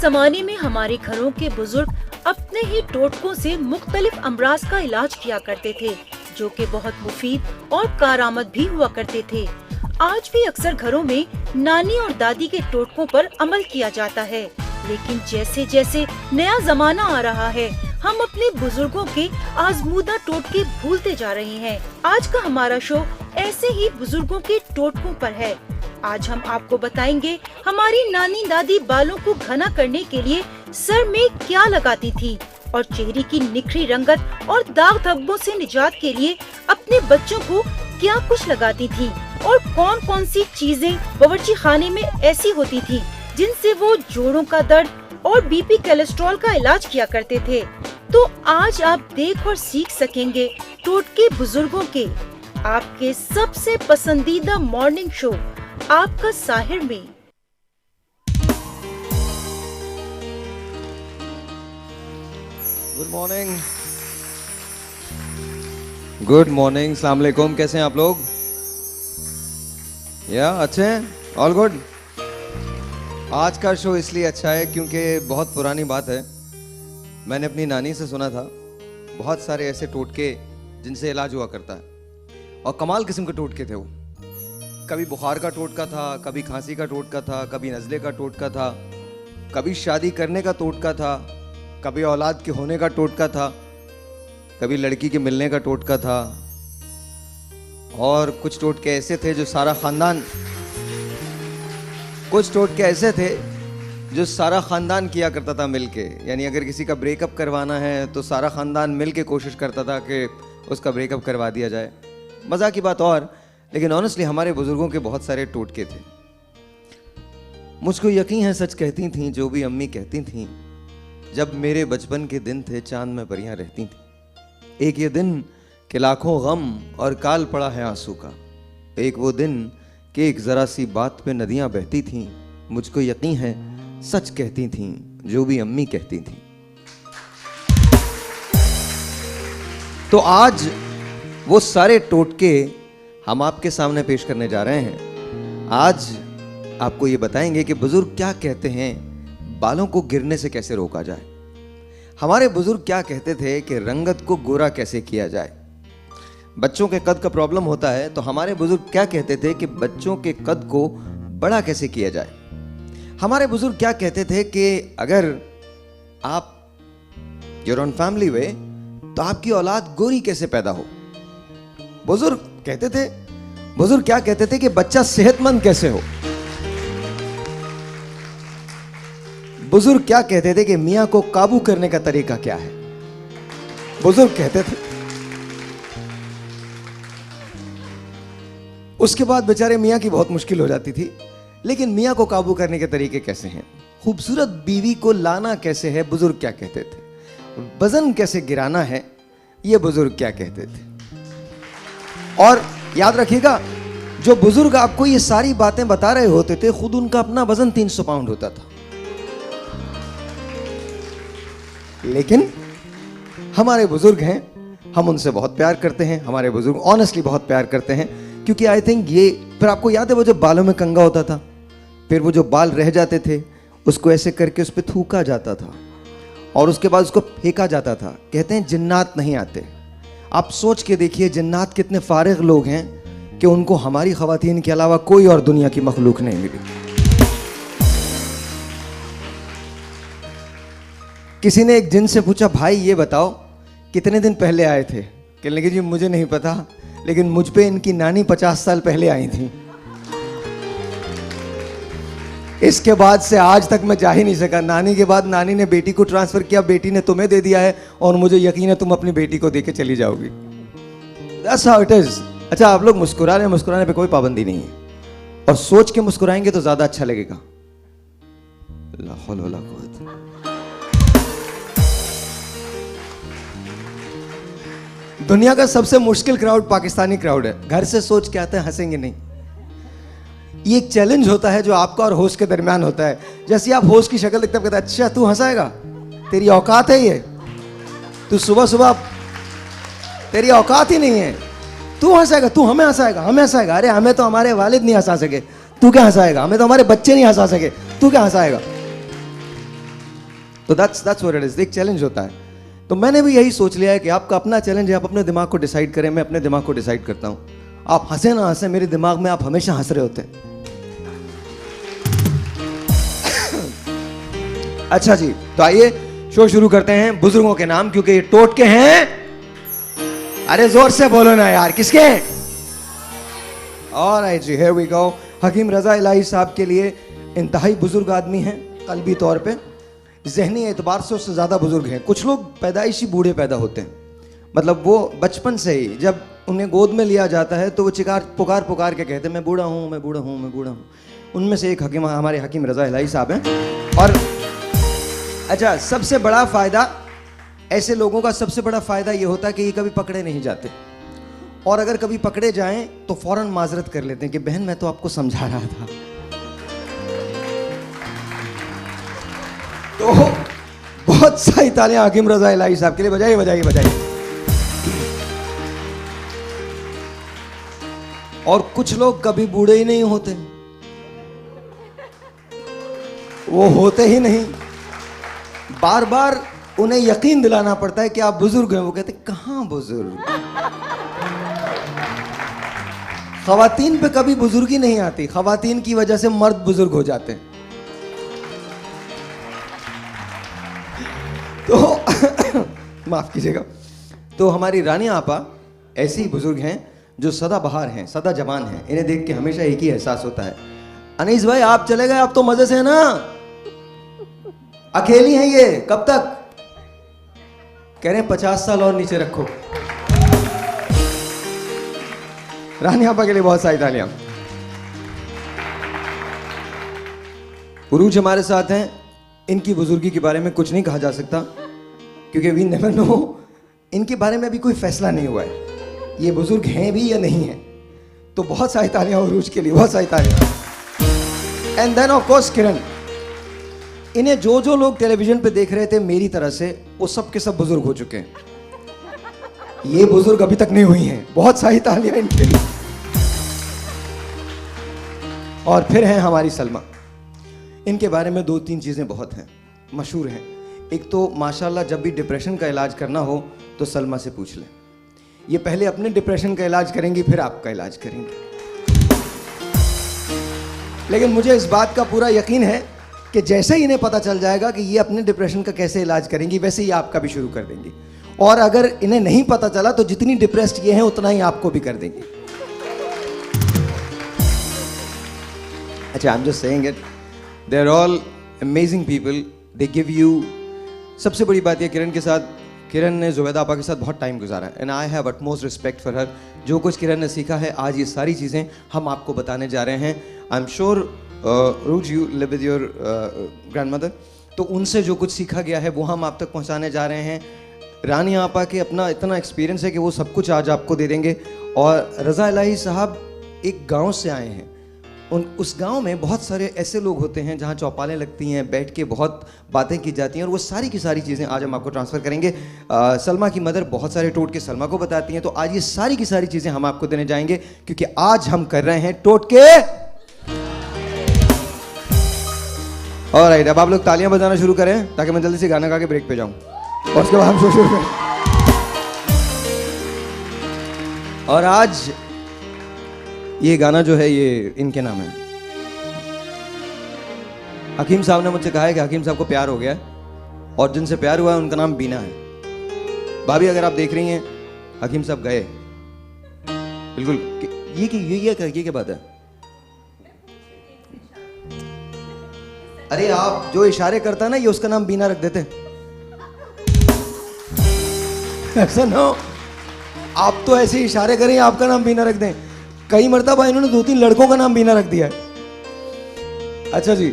जमाने में हमारे घरों के बुजुर्ग अपने ही टोटकों से मुख्तलिफ अमराज का इलाज किया करते थे, जो कि बहुत मुफीद और कारआमद भी हुआ करते थे। आज भी अक्सर घरों में नानी और दादी के टोटकों पर अमल किया जाता है, लेकिन जैसे जैसे नया जमाना आ रहा है, हम अपने बुजुर्गों के आजमूदा टोटके भूलते जा रहे हैं। आज का हमारा शो ऐसे ही बुजुर्गों के टोटकों पर है। आज हम आपको बताएंगे हमारी नानी दादी बालों को घना करने के लिए सर में क्या लगाती थी और चेहरे की निखरी रंगत और दाग धब्बों से निजात के लिए अपने बच्चों को क्या कुछ लगाती थी और कौन कौन सी चीजें बावर्ची खाने में ऐसी होती थी जिनसे वो जोड़ों का दर्द और बीपी कोलेस्ट्रॉल का इलाज किया करते थे। तो आज आप देख और सीख सकेंगे टोटके बुजुर्गों के, आपके सबसे पसंदीदा मॉर्निंग शो आपका साहिर में। गुड मॉर्निंग, गुड मॉर्निंग, अस्सलाम वालेकुम। कैसे हैं आप लोग? या अच्छे हैं? All good. आज का शो इसलिए अच्छा है क्योंकि बहुत पुरानी बात है। मैंने अपनी नानी से सुना था बहुत सारे ऐसे टोटके जिनसे इलाज हुआ करता है, और कमाल किस्म के टोटके थे वो। कभी बुखार का टोटका था, कभी खांसी का टोटका था, कभी नज़ले का टोटका था, कभी शादी करने का टोटका था, कभी औलाद के होने का टोटका था, कभी लड़की के मिलने का टोटका था, और कुछ टोटके ऐसे थे जो सारा खानदान किया करता था मिलके। यानी अगर किसी का ब्रेकअप करवाना है तो सारा खानदान मिलके कोशिश करता था कि उसका ब्रेकअप करवा दिया जाए। मज़ाक की बात और, लेकिन ऑनेस्टली हमारे बुजुर्गों के बहुत सारे टोटके थे। मुझको यकीन है सच कहती थीं जो भी अम्मी कहती थीं, जब मेरे बचपन के दिन थे चांद में परियां रहती थीं। एक ये दिन कि लाखों गम और काल पड़ा है आंसू का, एक वो दिन कि एक ज़रा सी बात पे नदियां बहती थीं। मुझको यकीन है सच कहती थीं जो भी अम्मी कहती थीं। तो आज वो सारे टोटके हम आपके सामने पेश करने जा रहे हैं। आज आपको ये बताएंगे कि बुजुर्ग क्या कहते हैं बालों को गिरने से कैसे रोका जाए। हमारे बुजुर्ग क्या कहते थे कि रंगत को गोरा कैसे किया जाए। बच्चों के कद का प्रॉब्लम होता है तो हमारे बुजुर्ग क्या कहते थे कि बच्चों के कद को बड़ा कैसे किया जाए। हमारे बुजुर्ग क्या कहते थे कि अगर आप यूर ऑन फैमिली वे तो आपकी औलाद गोरी कैसे पैदा हो। बुजुर्ग क्या कहते थे कि बच्चा सेहतमंद कैसे हो। बुजुर्ग क्या कहते थे कि मियां को काबू करने का तरीका क्या है। बुजुर्ग कहते थे। उसके बाद बेचारे मियां की बहुत मुश्किल हो जाती थी, लेकिन मियां को काबू करने के तरीके कैसे हैं। खूबसूरत बीवी को लाना कैसे है, बुजुर्ग क्या कहते थे। वजन कैसे गिराना है, ये बुजुर्ग क्या कहते थे। और याद रखिएगा, जो बुजुर्ग आपको ये सारी बातें बता रहे होते थे, खुद उनका अपना वजन 300 पाउंड होता था। लेकिन हमारे बुजुर्ग हैं, हम उनसे बहुत प्यार करते हैं। हमारे बुजुर्ग ऑनेस्टली बहुत प्यार करते हैं, क्योंकि आई थिंक ये, फिर आपको याद है वो जो बालों में कंघा होता था, फिर वो जो बाल रह जाते थे उसको ऐसे करके उस पर थूका जाता था और उसके बाद उसको फेंका जाता था। कहते हैं जिन्नात नहीं आते। आप सोच के देखिए जिन्नात कितने फारिग लोग हैं कि उनको हमारी खवातीन के अलावा कोई और दुनिया की मखलूक नहीं मिली। किसी ने एक जिन से पूछा, भाई ये बताओ कितने दिन पहले आए थे। कहने लगे जी मुझे नहीं पता, लेकिन मुझ पे इनकी नानी 50 साल पहले आई थी। इसके बाद से आज तक मैं जा ही नहीं सका। नानी के बाद नानी ने बेटी को ट्रांसफर किया, बेटी ने तुम्हें दे दिया है, और मुझे यकीन है तुम अपनी बेटी को देके चली जाओगी। That's how it is। अच्छा, आप लोग मुस्कुरा रहे हैं, मुस्कुराने पे कोई पाबंदी नहीं है, और सोच के मुस्कुराएंगे तो ज्यादा अच्छा लगेगा। ला हौल वला कुव्वत। दुनिया का सबसे मुश्किल क्राउड पाकिस्तानी क्राउड है। घर से सोच के आते हैं, हंसेंगे नहीं। ये एक चैलेंज होता है जो आपका और होस्ट के दरमियान होता है। जैसे आप होस्ट की शक्ल देखते कहता है, अच्छा तू हंसाएगा, तेरी औकात है ये, तू सुबह सुबह, तेरी औकात ही नहीं है, तू हंसाएगा, तू हमें हंसाएगा, हमें हंसाएगा। अरे हमें तो हमारे वालिद नहीं हंसा सके, तू क्या हंसाएगा। हमें तो हमारे बच्चे नहीं हंसा सके, तू क्या हंसाएगा। तो दैट्स व्हाट इट इज, एक चैलेंज होता है। तो मैंने भी यही सोच लिया है कि आपका अपना चैलेंज है, आप अपने दिमाग को डिसाइड करें, मैं अपने दिमाग को डिसाइड करता हूं। आप हंसे ना हंसे, मेरे दिमाग में आप हमेशा हंस रहे होते हैं। अच्छा जी, तो आइए शो शुरू करते हैं बुजुर्गों के नाम, क्योंकि ये टोटके हैं। अरे जोर से बोलो ना यार, किसके? ऑलराइट जी, here we go. Hakim Raza Ilahi Sahab के लिए इंतहाई बुजुर्ग आदमी हैं, कल्बी तौर पे, जहनी एतबार से उससे ज़्यादा बुजुर्ग हैं। कुछ लोग पैदाइशी बूढ़े पैदा होते हैं, मतलब वो बचपन से ही जब उन्हें गोद में लिया जाता है तो वो पुकार पुकार के कहते हैं मैं बूढ़ा हूँ, मैं बूढ़ा हूँ, मैं बूढ़ा हूँ। उनमें से एक हकीम हमारे हकीम रजा इलाही साहब हैं। और अच्छा, सबसे बड़ा फ़ायदा, ऐसे लोगों का सबसे बड़ा फ़ायदा ये होता है कि ये कभी पकड़े नहीं जाते, और अगर कभी पकड़े जाएं तो फ़ौरन माजरत कर लेते हैं कि बहन मैं तो आपको समझा रहा था। तो बहुत सारी तालियां हकीम रजा इलाही साहब के लिए बजाइए, बजाइए, बजाइए। और कुछ लोग कभी बूढ़े ही नहीं होते, वो होते ही नहीं, बार बार उन्हें यकीन दिलाना पड़ता है कि आप बुजुर्ग हैं। वो कहते कहां बुजुर्ग। खवातीन पे कभी बुजुर्गी नहीं आती, खवातीन की वजह से मर्द बुजुर्ग हो जाते हैं। तो माफ कीजिएगा। तो हमारी रानी आपा ऐसी ही बुजुर्ग हैं जो सदा बहार हैं, सदा जवान हैं। इन्हें देख के हमेशा एक ही एहसास होता है, अनीस भाई आप चले गए, आप तो मजे से है ना, अकेली हैं ये, कब तक? कह रहे हैं 50 साल और नीचे रखो। रानी आपा के लिए बहुत सारी तालियां। उरूज हमारे साथ हैं। इनकी बुजुर्गी के बारे में कुछ नहीं कहा जा सकता, क्योंकि वी नेवर नो, इनके बारे में अभी कोई फैसला नहीं हुआ है, ये बुजुर्ग हैं भी या नहीं है। तो बहुत सारी तालियां उरूज के लिए, बहुत सारी तालियां। एंड देन ऑफ कोर्स किरण। इन्हें जो जो लोग टेलीविजन पे देख रहे थे मेरी तरह से, वो सब के सब बुजुर्ग हो चुके हैं। ये बुजुर्ग अभी तक नहीं हुई हैं। बहुत सारी तालियां इनके लिए। और फिर हैं हमारी सलमा। इनके बारे में 2-3 चीजें बहुत हैं, मशहूर हैं। एक तो माशाल्लाह जब भी डिप्रेशन का इलाज करना हो तो सलमा से पूछ लें। ये पहले अपने डिप्रेशन का इलाज करेंगी, फिर आपका इलाज करेंगे। लेकिन मुझे इस बात का पूरा यकीन है कि जैसे ही इन्हें पता चल जाएगा कि ये अपने डिप्रेशन का कैसे इलाज करेंगी, वैसे ही आपका भी शुरू कर देंगी। और अगर इन्हें नहीं पता चला तो जितनी डिप्रेस्ड ये हैं उतना ही आपको भी कर देंगी। अच्छा, I am just saying it, they are all amazing people, they give you. सबसे बड़ी बात ये, किरण के साथ, किरण ने जुबैदा आपा के साथ बहुत टाइम गुजारा है, and I have utmost respect for her. जो कुछ किरण ने सीखा है आज, ये सारी चीज़ें हम आपको बताने जा रहे हैं। I am sure ROUGE you live with your grandmother, तो उनसे जो कुछ सीखा गया है वो हम आप तक पहुंचाने जा रहे हैं। रानी आपा के अपना इतना एक्सपीरियंस है कि वो सब कुछ आज आपको दे देंगे। और रज़ा इलाही साहब एक गांव से आए हैं। उस गांव में बहुत सारे ऐसे लोग होते हैं जहां चौपालें लगती हैं, बैठ के बहुत बातें की जाती हैं, और वो सारी की सारी चीज़ें आज हम आपको ट्रांसफ़र करेंगे। सलमा की मदर बहुत सारे टोटके सलमा को बताती हैं, तो आज ये सारी की सारी चीज़ें हम आपको देने जाएंगे, क्योंकि आज हम कर रहे हैं टोटके। ऑलराइट, अब आप लोग तालियां बजाना शुरू करें ताकि मैं जल्दी से गाना गा के ब्रेक पे जाऊं, और उसके बाद हम शुरू करें। और आज ये गाना जो है ये इनके नाम है। हकीम साहब ने मुझसे कहा है कि हकीम साहब को प्यार हो गया है, और जिनसे प्यार हुआ है उनका नाम बीना है। भाभी अगर आप देख रही हैं, हकीम साहब गए बिल्कुल। ये क्या बात है? अरे आप जो इशारे करता है ना, ये उसका नाम बीना रख देते। ऐसा ना हो आप तो ऐसे इशारे करें आपका नाम बीना रख दें। कई मर्तबा इन्होंने 2-3 लड़कों का नाम बीना रख दिया है। अच्छा जी,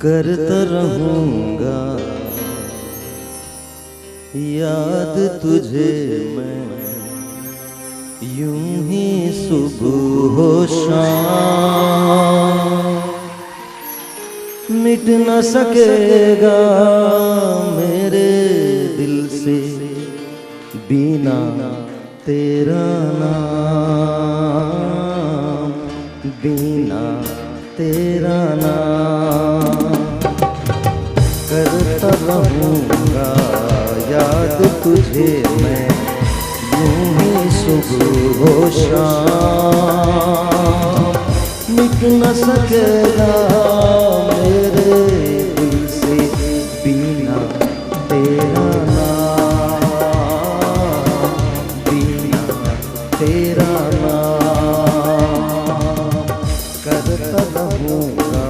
करता रहूंगा याद तुझे मैं, यूं ही सुबह हो शाम, मिट न सकेगा मेरे दिल से बीना तेरा नाम, बीना तेरा नाम करता रहूँगा याद तुझे मैं यूं ही सुबह हो शाम मिट न सकेगा मेरे दिल से बिना तेरा नाम बिना तेरा नाम करता रहूँगा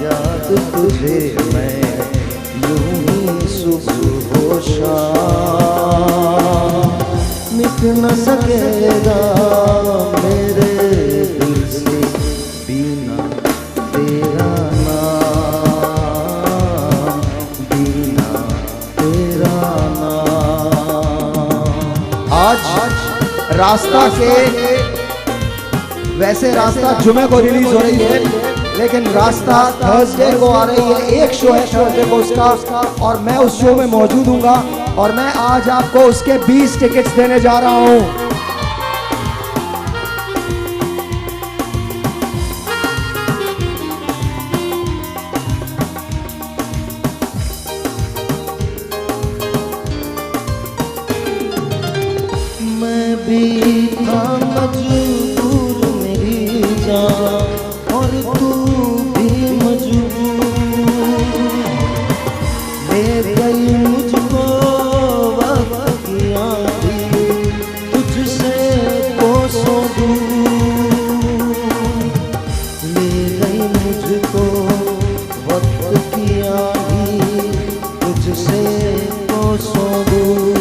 याद तुझे मैं यूं ही सुबह हो शाम मिट न सकेगा मेरे दिल से बिना तेरा नाम बिना तेरा नाम। आज रास्ता के वैसे रास्ता जुमे को रिलीज हो रही है, लेकिन रास्ता थर्सडे को आ रही है। एक शो है थर्सडे को उसका, और मैं उस शो में मौजूद हूँगा और मैं आज आपको उसके 20 टिकट्स देने जा रहा हूँ। मैं भी था मजबूर मेरी जान और तू भी मजबूर ले गई मुझको वक्त की आंधी तुझसे कोसों दूर ले गई मुझको वक्त की आंधी तुझसे कोसों दूर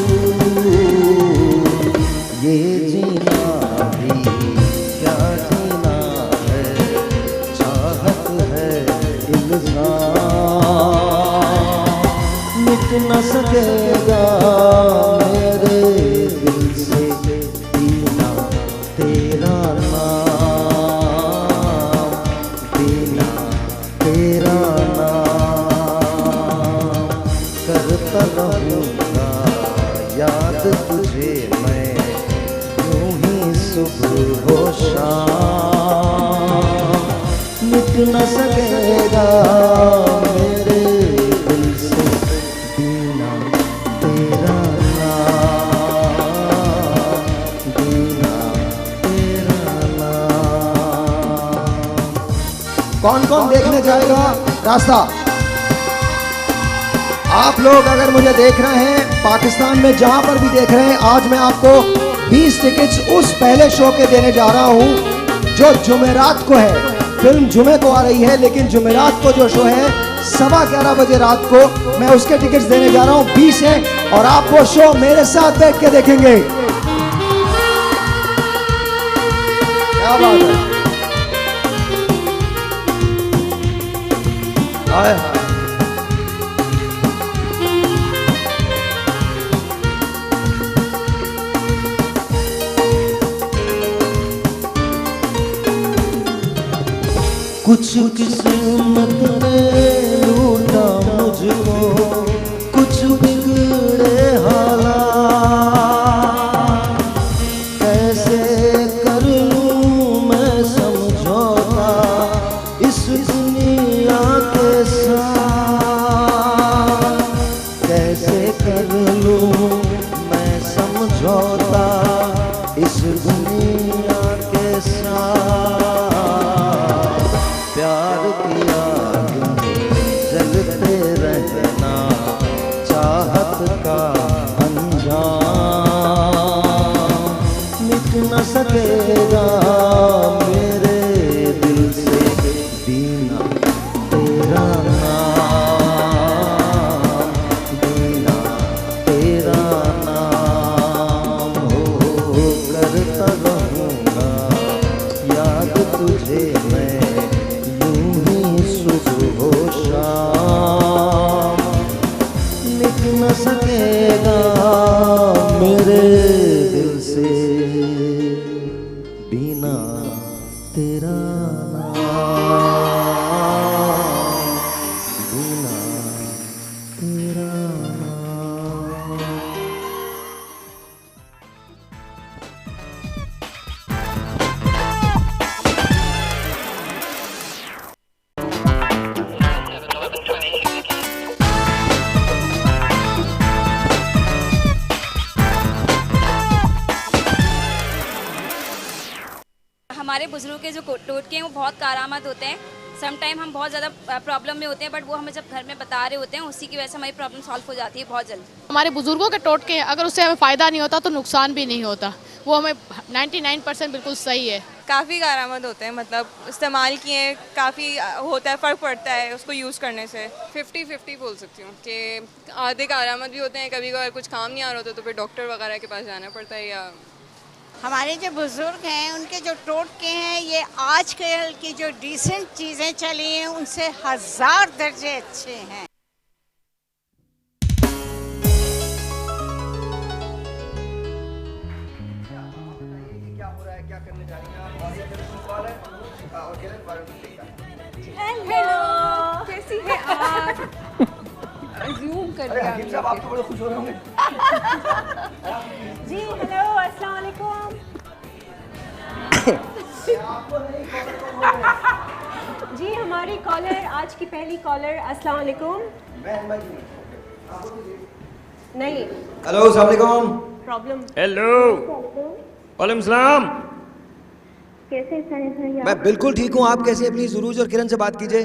ये जीना भी क्या जीना है चाहत है इल्ज़ाम मिट न सकेगा मेरे दिल से बिना तेरा नाम बिना तेरा नाम करता रहूँगा याद तुझे मैं यूं ही सुबह हो शाम मिट न सकेगा मेरे दिल से बिना तेरा नाम बिना तेरा नाम। कौन कौन देखने जाएगा रास्ता? आप लोग अगर मुझे देख रहे हैं पाकिस्तान में जहां पर भी देख रहे हैं, आज मैं आपको 20 टिकट्स उस पहले शो के देने जा रहा हूं जो जुमेरात को है। फिल्म जुमे को आ रही है, लेकिन जुमेरात को जो शो है 11:15 बजे रात को, मैं उसके टिकट्स देने जा रहा हूं। 20 हैं और आप वो शो मेरे साथ बैठ के देखेंगे। क्या बात है। आए हाय। कुछ किस्मत ने लूटा मुझको, कुछ बिगड़े हालात, कैसे कर लूं मैं समझौता इस दुनिया के साथ, कैसे कर लूं मैं समझौता इस दुनिया के साथ। प्यार की आग में जलते रहना चाहत का अंजाम मिट न सकेगा मेरे दिल से बिना तेरा नाम बिना तेरा नाम हो करता रहूँगा याद तुझे मैं हो शाम मिट न सकेगा मेरे दिल से बिना तेरा नाम बिना तेरा नाम। हमारे बुजुर्गों के जो टोटके हैं वो बहुत कारआमद होते हैं। सम टाइम हम बहुत ज़्यादा प्रॉब्लम में होते हैं, बट वो हमें जब घर में बता रहे होते हैं उसी की वजह से हमारी प्रॉब्लम सॉल्व हो जाती है बहुत जल्दी। हमारे बुजुर्गों के टोटके हैं, अगर उससे हमें फ़ायदा नहीं होता तो नुकसान भी नहीं होता, वो हमें 99% बिल्कुल सही है। काफ़ी कारआमद होते हैं, मतलब इस्तेमाल किए काफ़ी होता है, फ़र्क पड़ता है उसको यूज़ करने से। 50-50 बोल सकती हूँ कि आधे कारआमद भी होते हैं, कभी कभार कुछ काम नहीं आ रहा होता तो फिर डॉक्टर वगैरह के पास जाना पड़ता है। या हमारे जो बुज़ुर्ग हैं उनके जो टोटके हैं ये आजकल की जो डिसेंट चीज़ें चली हैं उनसे 1000 दर्जे अच्छे हैं। क्या हो रहा है, क्या करने जा रही हैं आप? और ये मेरा कॉल है और किरण हेलो, कैसी हैं आप? जूम कर अरे हकीम साहब, आप तो बड़े खुश हो रहे होंगे। जी हेलो, अस्सलाम वालेकुम। जी हमारी कॉलर, आज की पहली कॉलर, अस्सलाम वालेकुम। नहीं हेलो, अस्सलाम वालेकुम। प्रॉब्लम। हेलो, वालेकुम सलाम। कैसे हैं? मैं बिल्कुल ठीक हूँ, आप कैसे हैं? प्लीज सुरूज और किरण से बात कीजिए।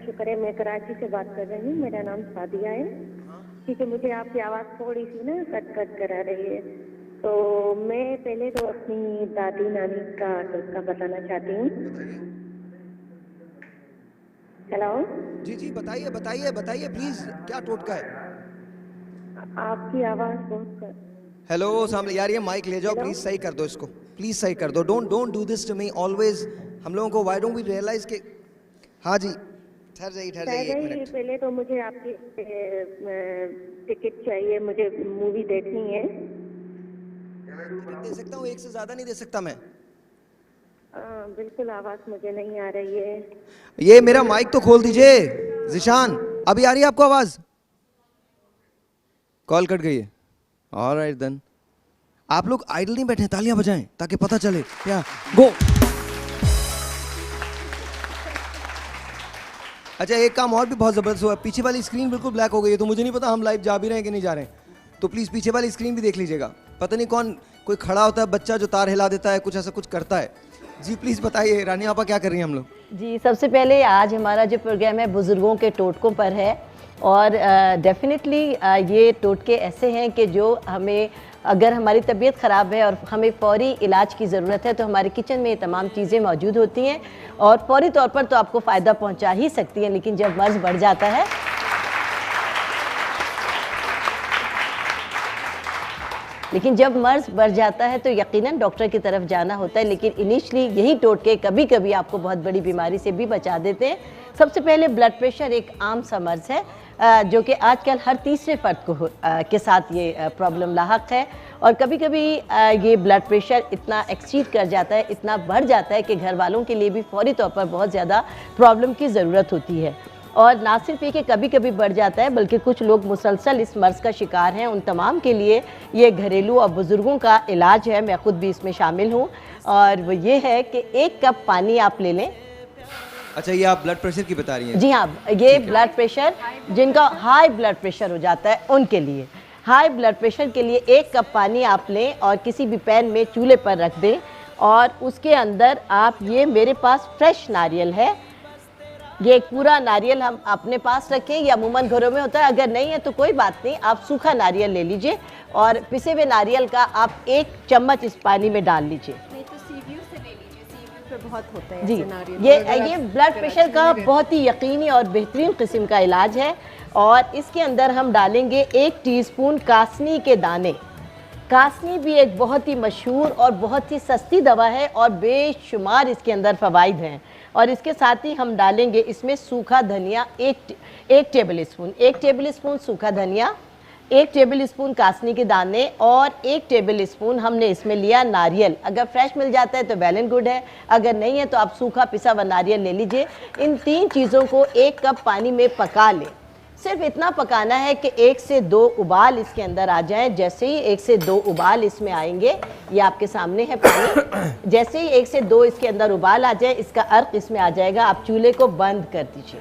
शुक्र है, मैं कराची से बात कर रही हूँ, मेरा नाम सादिया है। ठीक है, मुझे आपकी आवाज़ थोड़ी सी ना कट कट करा रही है, तो मैं पहले तो अपनी दादी नानी का टोटका बताना चाहती हूँ। हेलो जी जी, बताइए बताइए बताइए प्लीज, क्या टोटका है? आपकी आवाज़ बहुत हेलो सामने यार, ये माइक ले जाओ प्लीज, सही कर दो इसको, प्लीज सही कर दो। Don't do this to me always. हम लोगों को व्हाई डोंट वी रियलाइज के। हाँ जी, ठहर जाइए एक मिनट। पहले तो मुझे आपकी टिकट चाहिए, मुझे मूवी देखनी है। टिकट दे सकता हूँ, एक से ज्यादा नहीं दे सकता मैं। बिल्कुल आवाज़ मुझे नहीं आ रही है। ये मेरा माइक तो खोल दीजिए जिशान, अभी आ रही है आपको आवाज? कॉल कट गई है। ऑलराइट देन, आप लोग आइडल नहीं बैठे, तालियां बजाएं ताकि पता चले। क्या गो। अच्छा, एक काम और भी बहुत जबरदस्त हुआ, पीछे वाली स्क्रीन बिल्कुल ब्लैक हो गई है, तो मुझे नहीं पता हम लाइव जा भी रहे हैं कि नहीं जा रहे हैं, तो प्लीज पीछे वाली स्क्रीन भी देख लीजिएगा। पता नहीं कौन, कोई खड़ा होता है बच्चा जो तार हिला देता है, कुछ ऐसा कुछ करता है। जी प्लीज बताइए रानी आपा, क्या कर रही हैं हम लोग? जी, सबसे पहले आज हमारा जो प्रोग्राम है बुज़ुर्गों के टोटकों पर है, और डेफिनेटली ये टोटके ऐसे हैं कि जो हमें, अगर हमारी तबीयत ख़राब है और हमें फ़ौरी इलाज की ज़रूरत है तो हमारे किचन में ये तमाम चीज़ें मौजूद होती हैं और फ़ौरी तौर पर तो आपको फ़ायदा पहुंचा ही सकती हैं, लेकिन जब मर्ज़ बढ़ जाता है तो यकीनन डॉक्टर की तरफ जाना होता है। लेकिन इनिशियली यही टोटके कभी कभी आपको बहुत बड़ी बीमारी से भी बचा देते हैं। सबसे पहले ब्लड प्रेशर एक आम सा मर्ज़ है जो कि आजकल हर तीसरे फ़र्द के साथ ये प्रॉब्लम लाहक है, और कभी कभी ये ब्लड प्रेशर इतना एक्सीड कर जाता है, इतना बढ़ जाता है कि घर वालों के लिए भी फ़ौरी तौर पर बहुत ज़्यादा प्रॉब्लम की ज़रूरत होती है। और ना सिर्फ ये कि कभी कभी बढ़ जाता है, बल्कि कुछ लोग मुसलसल इस मर्ज़ का शिकार हैं। उन तमाम के लिए ये घरेलू और बुज़ुर्गों का इलाज है, मैं ख़ुद भी इसमें शामिल हूँ, और वो ये है कि 1 कप पानी आप ले लें। अच्छा, ये आप ब्लड प्रेशर की बता रही हैं? जी हाँ, ये ब्लड प्रेशर, जिनका हाई ब्लड प्रेशर हो जाता है उनके लिए, हाई ब्लड प्रेशर के लिए 1 कप पानी आप लें और किसी भी पैन में चूल्हे पर रख दें, और उसके अंदर आप, ये मेरे पास फ्रेश नारियल है, ये एक पूरा नारियल हम अपने पास रखें, या अमूमन घरों में होता है, अगर नहीं है तो कोई बात नहीं, आप सूखा नारियल ले लीजिए और पिसे हुए नारियल का आप 1 चम्मच इस पानी में डाल लीजिए। बहुत होता है जी, ये ब्लड प्रेशर का बहुत ही यकीनी और बेहतरीन किस्म का इलाज है। और इसके अंदर हम डालेंगे 1 टीस्पून कासनी के दाने। कासनी भी एक बहुत ही मशहूर और बहुत ही सस्ती दवा है और बेशुमार इसके अंदर फ़वाइद हैं। और इसके साथ ही हम डालेंगे इसमें सूखा धनिया, 1 टेबल स्पून सूखा धनिया, 1 टेबल स्पून कासनी के दाने, और 1 टेबल स्पून हमने इसमें लिया नारियल। अगर फ्रेश मिल जाता है तो वेल एंड गुड है, अगर नहीं है तो आप सूखा पिसा हुआ नारियल ले लीजिए। इन 3 चीज़ों को 1 कप पानी में पका लें। सिर्फ इतना पकाना है कि 1 से 2 उबाल इसके अंदर आ जाएं। जैसे ही 1 से 2 उबाल इसमें आएंगे, ये आपके सामने है पानी, जैसे ही 1 से 2 इसके अंदर उबाल आ जाए, इसका अर्क इसमें आ जाएगा, आप चूल्हे को बंद कर दीजिए।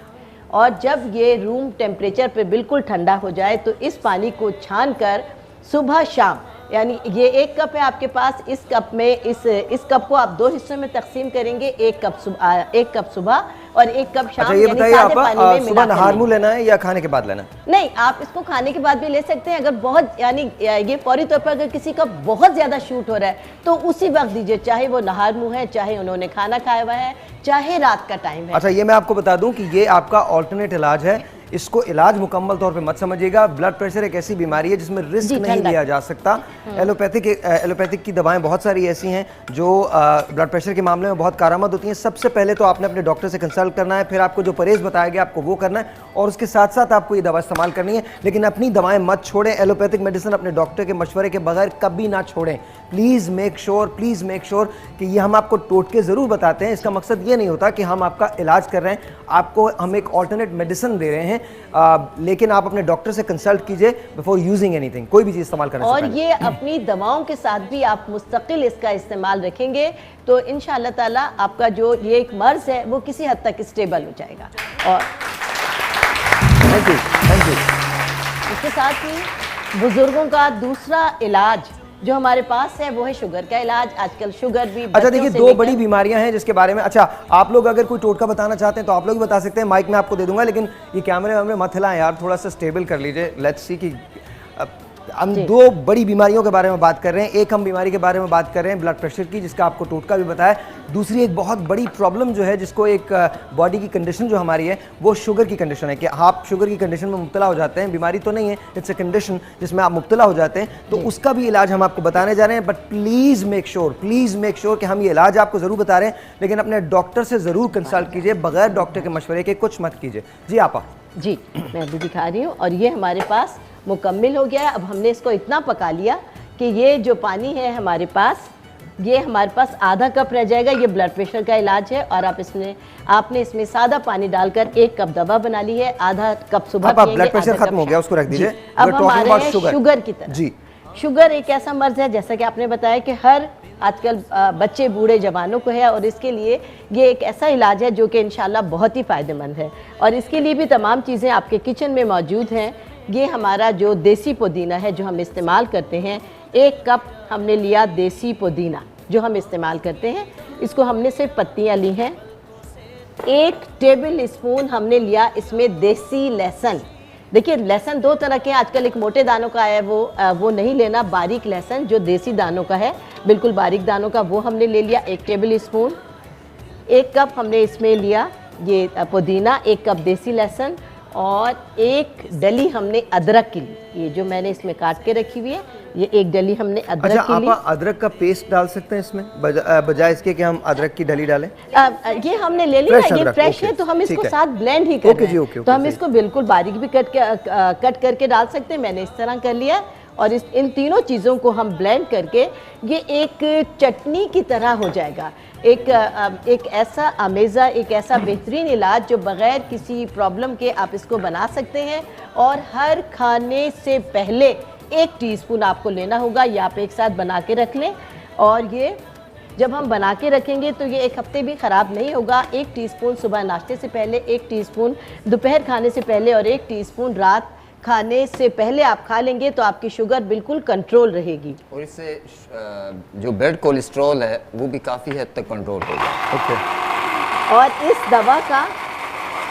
और जब ये रूम टेम्परेचर पे बिल्कुल ठंडा हो जाए तो इस पानी को छान कर सुबह शाम यानी ये 1 कप है आपके पास, इस कप में इस कप को आप 2 हिस्सों में तकसीम करेंगे, 1 कप सुबह और 1 कप शाम। अच्छा ये बताइए आप सुबह नहार मुंह लेना है या खाने के बाद लेना है? नहीं, आप इसको खाने के बाद भी ले सकते हैं। अगर बहुत यानी ये फौरी तौर पर अगर किसी का बहुत ज्यादा शूट हो रहा है तो उसी वक्त दीजिए, चाहे वो नहार मुंह है, चाहे उन्होंने खाना खाया हुआ है, चाहे रात का टाइम है। अच्छा ये मैं आपको बता दूं कि ये आपका ऑल्टरनेट इलाज है, इसको इलाज मुकम्मल तौर पे मत समझिएगा। ब्लड प्रेशर एक ऐसी बीमारी है जिसमें रिस्क नहीं लिया जा सकता। एलोपैथिक की दवाएं बहुत सारी ऐसी हैं जो ब्लड प्रेशर के मामले में बहुत कारआमद होती हैं। सबसे पहले तो आपने अपने डॉक्टर से कंसल्ट करना है, फिर आपको जो परहेज बताया गया आपको वो करना है, और उसके साथ साथ आपको ये दवा इस्तेमाल करनी है। लेकिन अपनी दवाएं मत छोड़ें, एलोपैथिक मेडिसिन अपने डॉक्टर के मशवरे के बगैर कभी ना छोड़ें। प्लीज़ मेक श्योर कि ये हम आपको टोटके ज़रूर बताते हैं। इसका मकसद ये नहीं होता कि हम आपका इलाज कर रहे हैं, आपको हम एक ऑल्टरनेट मेडिसिन दे रहे हैं, लेकिन आप अपने डॉक्टर से कंसल्ट कीजिए बिफोर यूजिंग एनीथिंग, कोई भी चीज़ इस्तेमाल करने से और पहले। ये अपनी दवाओं के साथ भी आप मुस्तकिल इसका इस्तेमाल रखेंगे तो इंशाअल्लाह ताला आपका जो ये एक मर्ज है वो किसी हद तक स्टेबल हो जाएगा। और थैंक यू। इसके साथ ही बुजुर्गों का दूसरा इलाज जो हमारे पास है वो है शुगर का इलाज। आजकल शुगर भी अच्छा देखिए, 2 बड़ी बीमारियां हैं जिसके बारे में, अच्छा आप लोग अगर कोई टोटका बताना चाहते हैं तो आप लोग भी बता सकते हैं, माइक में आपको दे दूंगा, लेकिन ये कैमरे में मत हिलाएं यार, थोड़ा सा स्टेबल कर लीजिए। लेट्स सी कि हम 2 बड़ी बीमारियों के बारे में बात कर रहे हैं। एक हम बीमारी के बारे में बात कर रहे हैं ब्लड प्रेशर की, जिसका आपको टोटका भी बताया। दूसरी एक बहुत बड़ी प्रॉब्लम जो है, जिसको एक बॉडी की कंडीशन जो हमारी है वो शुगर की कंडीशन है कि आप शुगर की कंडीशन में मुब्तला हो जाते हैं। बीमारी तो नहीं है, इट्स ए कंडीशन जिसमें आप मुब्तला हो जाते हैं, तो उसका भी इलाज हम आपको बताने जा रहे हैं। बट प्लीज़ मेक श्योर कि हम ये इलाज आपको ज़रूर बता रहे हैं, लेकिन अपने डॉक्टर से ज़रूर कंसल्ट कीजिए, बगैर डॉक्टर के मशवरे के कुछ मत कीजिए। जी आपा। जी मैं अभी दिखा रही हूँ, और ये हमारे पास मुकम्मिल हो गया है। अब हमने इसको इतना पका लिया कि ये जो पानी है हमारे पास, ये हमारे पास आधा कप रह जाएगा। ये ब्लड प्रेशर का इलाज है, और आपने इसमें सादा पानी डालकर 1 कप दवा बना ली है। आधा कप सुबह पिएंगे, ब्लड प्रेशर खत्म हो गया, उसको रख दीजिए। अब हमारे शुगर की तरफ। जी शुगर एक ऐसा मर्ज है, जैसा कि आपने बताया, कि हर आजकल बच्चे बूढ़े जवानों को है, और इसके लिए ये एक ऐसा इलाज है जो कि इंशाल्लाह बहुत ही फ़ायदेमंद है। और इसके लिए भी तमाम चीज़ें आपके किचन में मौजूद हैं। ये हमारा जो देसी पुदीना है जो हम इस्तेमाल करते हैं, 1 कप हमने लिया देसी पुदीना जो हम इस्तेमाल करते हैं। इसको हमने सिर्फ पत्तियाँ ली हैं। 1 टेबल स्पून हमने लिया इसमें देसी लहसुन। देखिए लहसुन 2 तरह के हैं, आजकल एक मोटे दानों का है, वो नहीं लेना। बारीक लहसुन जो देसी दानों का है, बिल्कुल बारीक दानों का, वो हमने ले लिया 1 टेबल स्पून। 1 कप हमने इसमें लिया ये पुदीना, 1 कप देसी लहसुन, और 1 डली हमने अदरक की ली। ये जो मैंने इसमें काट के रखी हुई है, ये 1 डली हमने अदरक की ली। आप अदरक का पेस्ट डाल सकते हैं इसमें, बजाय इसके कि हम अदरक की डली डालें। ये हमने ले लिया, ये फ्रेश है, तो हम इसको साथ ब्लेंड ही कर रहे हैं। तो हम इसको बिल्कुल बारीक भी कट करके डाल सकते हैं। मैंने इस तरह कर लिया, और इन तीनों चीज़ों को हम ब्लेंड करके ये एक चटनी की तरह हो जाएगा। एक ऐसा अमेज़ा, एक ऐसा बेहतरीन इलाज जो बग़ैर किसी प्रॉब्लम के आप इसको बना सकते हैं। और हर खाने से पहले 1 टीस्पून आपको लेना होगा, या आप एक साथ बना के रख लें। और ये जब हम बना के रखेंगे तो ये 1 हफ्ते भी ख़राब नहीं होगा। 1 टीस्पून सुबह नाश्ते से पहले, 1 टीस्पून दोपहर खाने से पहले, और 1 टीस्पून रात खाने से पहले आप खा लेंगे तो आपकी शुगर बिल्कुल कंट्रोल रहेगी। और इससे जो ब्लड कोलेस्ट्रॉल है वो भी काफ़ी हद तक कंट्रोल होगा। ओके। और इस दवा का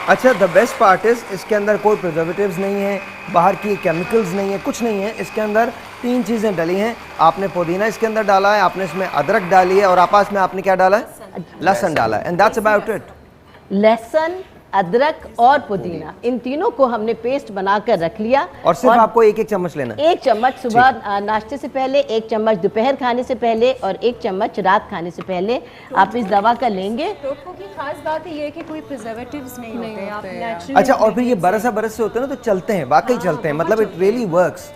अच्छा द बेस्ट पार्ट इज इसके अंदर कोई प्रिजर्वेटिव्स नहीं है, बाहर की केमिकल्स नहीं है, कुछ नहीं है। इसके अंदर 3 चीज़ें डली हैं। आपने पुदीना इसके अंदर डाला है, आपने इसमें अदरक डाली है, और आपस में आपने क्या डाला है? लहसुन डाला है। And that's about it. लहसुन, अदरक और पुदीना, इन तीनों को हमने पेस्ट बनाकर रख लिया। और सिर्फ आपको 1-1 चम्मच लेना है। 1 चम्मच सुबह नाश्ते से पहले, 1 चम्मच दोपहर खाने से पहले, और 1 चम्मच रात खाने से पहले आप इस दवा का लेंगे। टोटकों की खास बात ये है कि कोई प्रिजर्वेटिव्स नहीं होते, आप नेचुरल। अच्छा, और फिर ये बरस से होते हैं ना, तो चलते हैं, वाकई चलते हैं, मतलब इट रियली वर्क्स।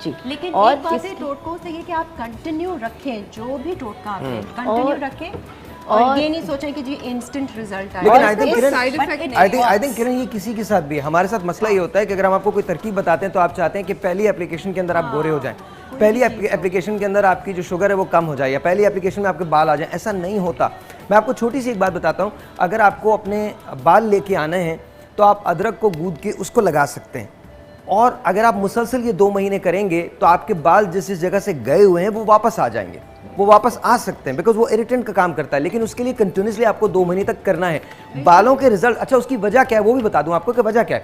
जी। लेकिन और एक बात है टोटकों से ये कि आप कंटिन्यू रखें, जो भी टोटका आप लें कंटिन्यू रखें, और ये नहीं सोचें कि जी इंस्टेंट रिजल्ट आए। लेकिन आई थिंक किरण ये किसी के साथ भी है। हमारे साथ मसला ये होता है कि अगर हम आपको कोई तरकीब बताते हैं तो आप चाहते हैं कि पहली एप्लीकेशन के अंदर आप गोरे हो जाएं, पहली एप्लीकेशन के अंदर आपकी जो शुगर है वो कम हो जाए, या पहली एप्लीकेशन में आपके बाल आ जाएं। ऐसा नहीं होता। मैं आपको छोटी सी एक बात बताता हूँ। अगर आपको अपने बाल लेके आने हैं तो आप अदरक को गूंद के उसको लगा सकते हैं, और अगर आप मुसलसल ये 2 महीने करेंगे तो आपके बाल जिस जगह से गए हुए हैं वो वापस आ जाएंगे, वो वापस आ सकते हैं, बिकॉज वो इरिटेंट का काम करता है। लेकिन उसके लिए कंटिन्यूसली आपको 2 महीने तक करना है। बालों के रिजल्ट, अच्छा उसकी वजह क्या है वो भी बता दूं आपको कि वजह क्या है।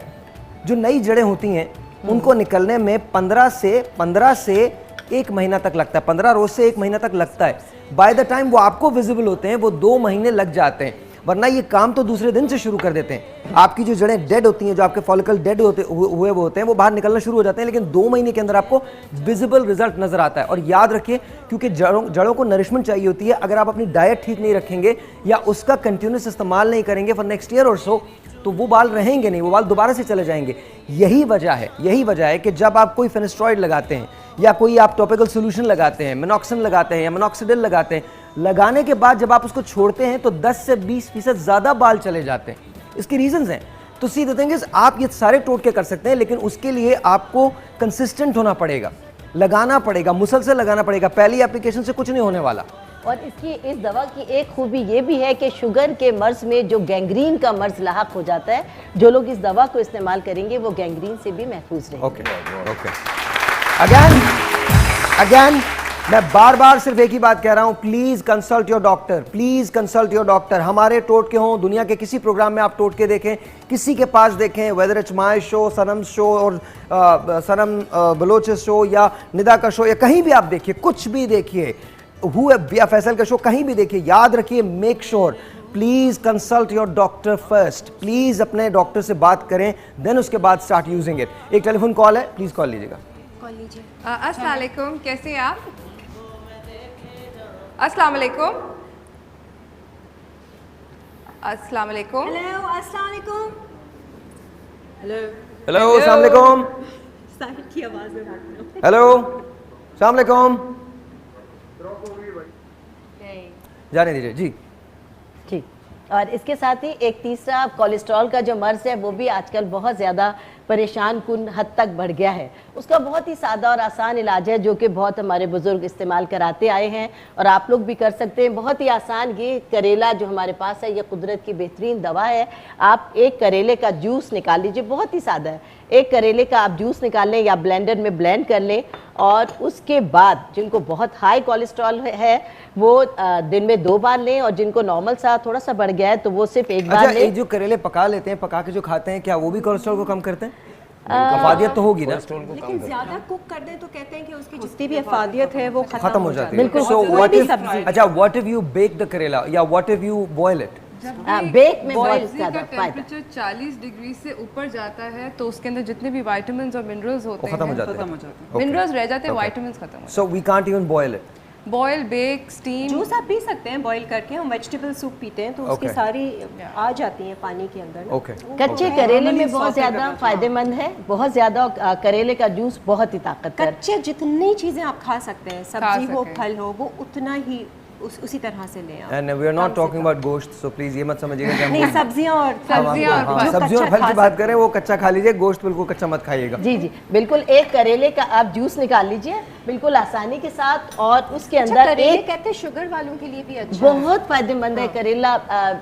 जो नई जड़ें होती हैं उनको निकलने में 15 से 1 महीना तक लगता है, 15 रोज से 1 महीना तक लगता है। बाय द टाइम वो आपको विजिबल होते हैं वो 2 महीने लग जाते हैं, वरना ये काम तो दूसरे दिन से शुरू कर देते हैं। आपकी जो जड़ें डेड होती हैं, जो आपके फॉलिकल डेड हुए वो होते हैं, वो बाहर निकलना शुरू हो जाते हैं, लेकिन 2 महीने के अंदर आपको विजिबल रिजल्ट नजर आता है। और याद रखिए, क्योंकि जड़ों को नरिशमेंट चाहिए होती है, अगर आप अपनी डाइट ठीक नहीं रखेंगे या उसका कंटिन्यूस इस्तेमाल नहीं करेंगे फॉर नेक्स्ट ईयर और सो, तो वो बाल रहेंगे नहीं, वो बाल दोबारा से चले जाएंगे। यही वजह है कि जब आप कोई फेनेस्ट्रॉइड लगाते हैं या कोई आप टॉपिकल सोल्यूशन लगाते हैं, मिनॉक्सिन लगाते हैं या मिनॉक्सिडिल लगाते हैं, लगाने के बाद जब आप उसको छोड़ते हैं तो 10 से 20% ज़्यादा बाल चले जाते हैं। इसकी रीजंस हैं। तो सी द थिंग इज, आप ये सारे टोटके कर सकते हैं, लेकिन उसके लिए आपको कंसिस्टेंट होना पड़ेगा, लगाना पड़ेगा, मुसलसल लगाना पड़ेगा। पहली एप्लीकेशन से कुछ नहीं होने वाला। और इसकी इस दवा की एक खूबी ये भी है कि शुगर के मर्ज में जो गैंग्रीन का मर्ज लाहक हो जाता है, जो लोग इस दवा को इस्तेमाल करेंगे वो गैंग्रीन से भी महफूज रहेंगे। ओके। अगेन मैं बार सिर्फ एक ही बात कह रहा हूं, please consult your doctor, please consult your doctor. हमारे टोटके हों, दुनिया के किसी प्रोग्राम में आप टोटके देखें, किसी के पास देखें, whether it's my show, Sanam show और सनम बलोच शो या निदा का शो, या कहीं भी आप देखिए, कुछ भी देखिए, या फैसल का शो, कहीं भी देखिए, याद रखिए, make sure please consult your doctor first. Please अपने डॉक्टर से बात करें, देन उसके बाद स्टार्ट यूजिंग इट। एक टेलीफोन कॉल है, प्लीज कॉल लीजिएगा। अस्सलाम वालेकुम, कैसे हैं आप? अस्सलाम वालेकुम। अस्सलाम वालेकुम। हेलो, अस्सलाम वालेकुम। हेलो, अस्सलाम वालेकुम। साहिर की आवाज में बात करो। हेलो, अस्सलाम वालेकुम। जाने दीजिए जी। ठीक। और इसके साथ ही एक तीसरा कोलेस्ट्रॉल का जो मर्ज है वो भी आजकल बहुत ज़्यादा परेशान कुन हद तक बढ़ गया है। उसका बहुत ही सादा और आसान इलाज है जो कि बहुत हमारे बुज़ुर्ग इस्तेमाल कराते आए हैं और आप लोग भी कर सकते हैं। बहुत ही आसान, ये करेला जो हमारे पास है ये कुदरत की बेहतरीन दवा है। आप एक करेले का जूस निकाल लीजिए, बहुत ही सादा है। एक करेले का आप जूस निकाल लें या ब्लेंडर में ब्लेंड कर लें, और उसके बाद जिनको बहुत हाई कोलेस्ट्रॉल है वो दिन में 2 बार लें, और जिनको नॉर्मल सा थोड़ा सा बढ़ गया है तो वो सिर्फ 1 बार लें। जो करेले पका लेते हैं, पका के जो खाते हैं, क्या वो भी कोलेस्ट्रॉल को कम करते हैं? अफादियत तो होगी ना, लेकिन ज्यादा कुक कर दें तो कहते हैं कि उसकी जितनी भी अफादियत है वो खत्म हो जाती है। बिल्कुल। So what if, अच्छा, what if you bake the करेला या what if you boil it? Bake में बहुत ज़्यादा टेम्परेचर 40 डिग्री से ऊपर जाता है तो उसके अंदर जितने भी विटामिन्स और मिनरल्स होते हैं खत्म हो जाते हैं। मिनरल्स रह जाते हैं, विटामिन्स खत्म हो जाते हैं। So we can't even boil it. Boil, bake, steam. Juice आप पी सकते हैं बॉईल करके, हम वेजिटेबल सूप पीते हैं तो उसकी सारी आ जाती हैं पानी के अंदर। कच्चे करेले में बहुत ज़्यादा फायदेमंद है, बहुत ज़्यादा करेले का जूस बहुत ही ताकतवर। कच्चे जितनी चीज़ें आप खा सकते हैं, सब्जी हो, फल हो, वो उतना ही उसी तरह से लें। And we are not talking about गोश्त, so please ये मत समझिएगा कि हम नहीं, सब्जियां और फल की बात करें, वो कच्चा खा लीजिए, गोश्त बिल्कुल कच्चा मत खाइएगा। जी जी बिल्कुल। एक करेले का आप जूस निकाल लीजिए बिल्कुल आसानी के साथ, और उसके अंदर एक कहते हैं शुगर वालों के लिए भी अच्छा बहुत फायदेमंद है करेला।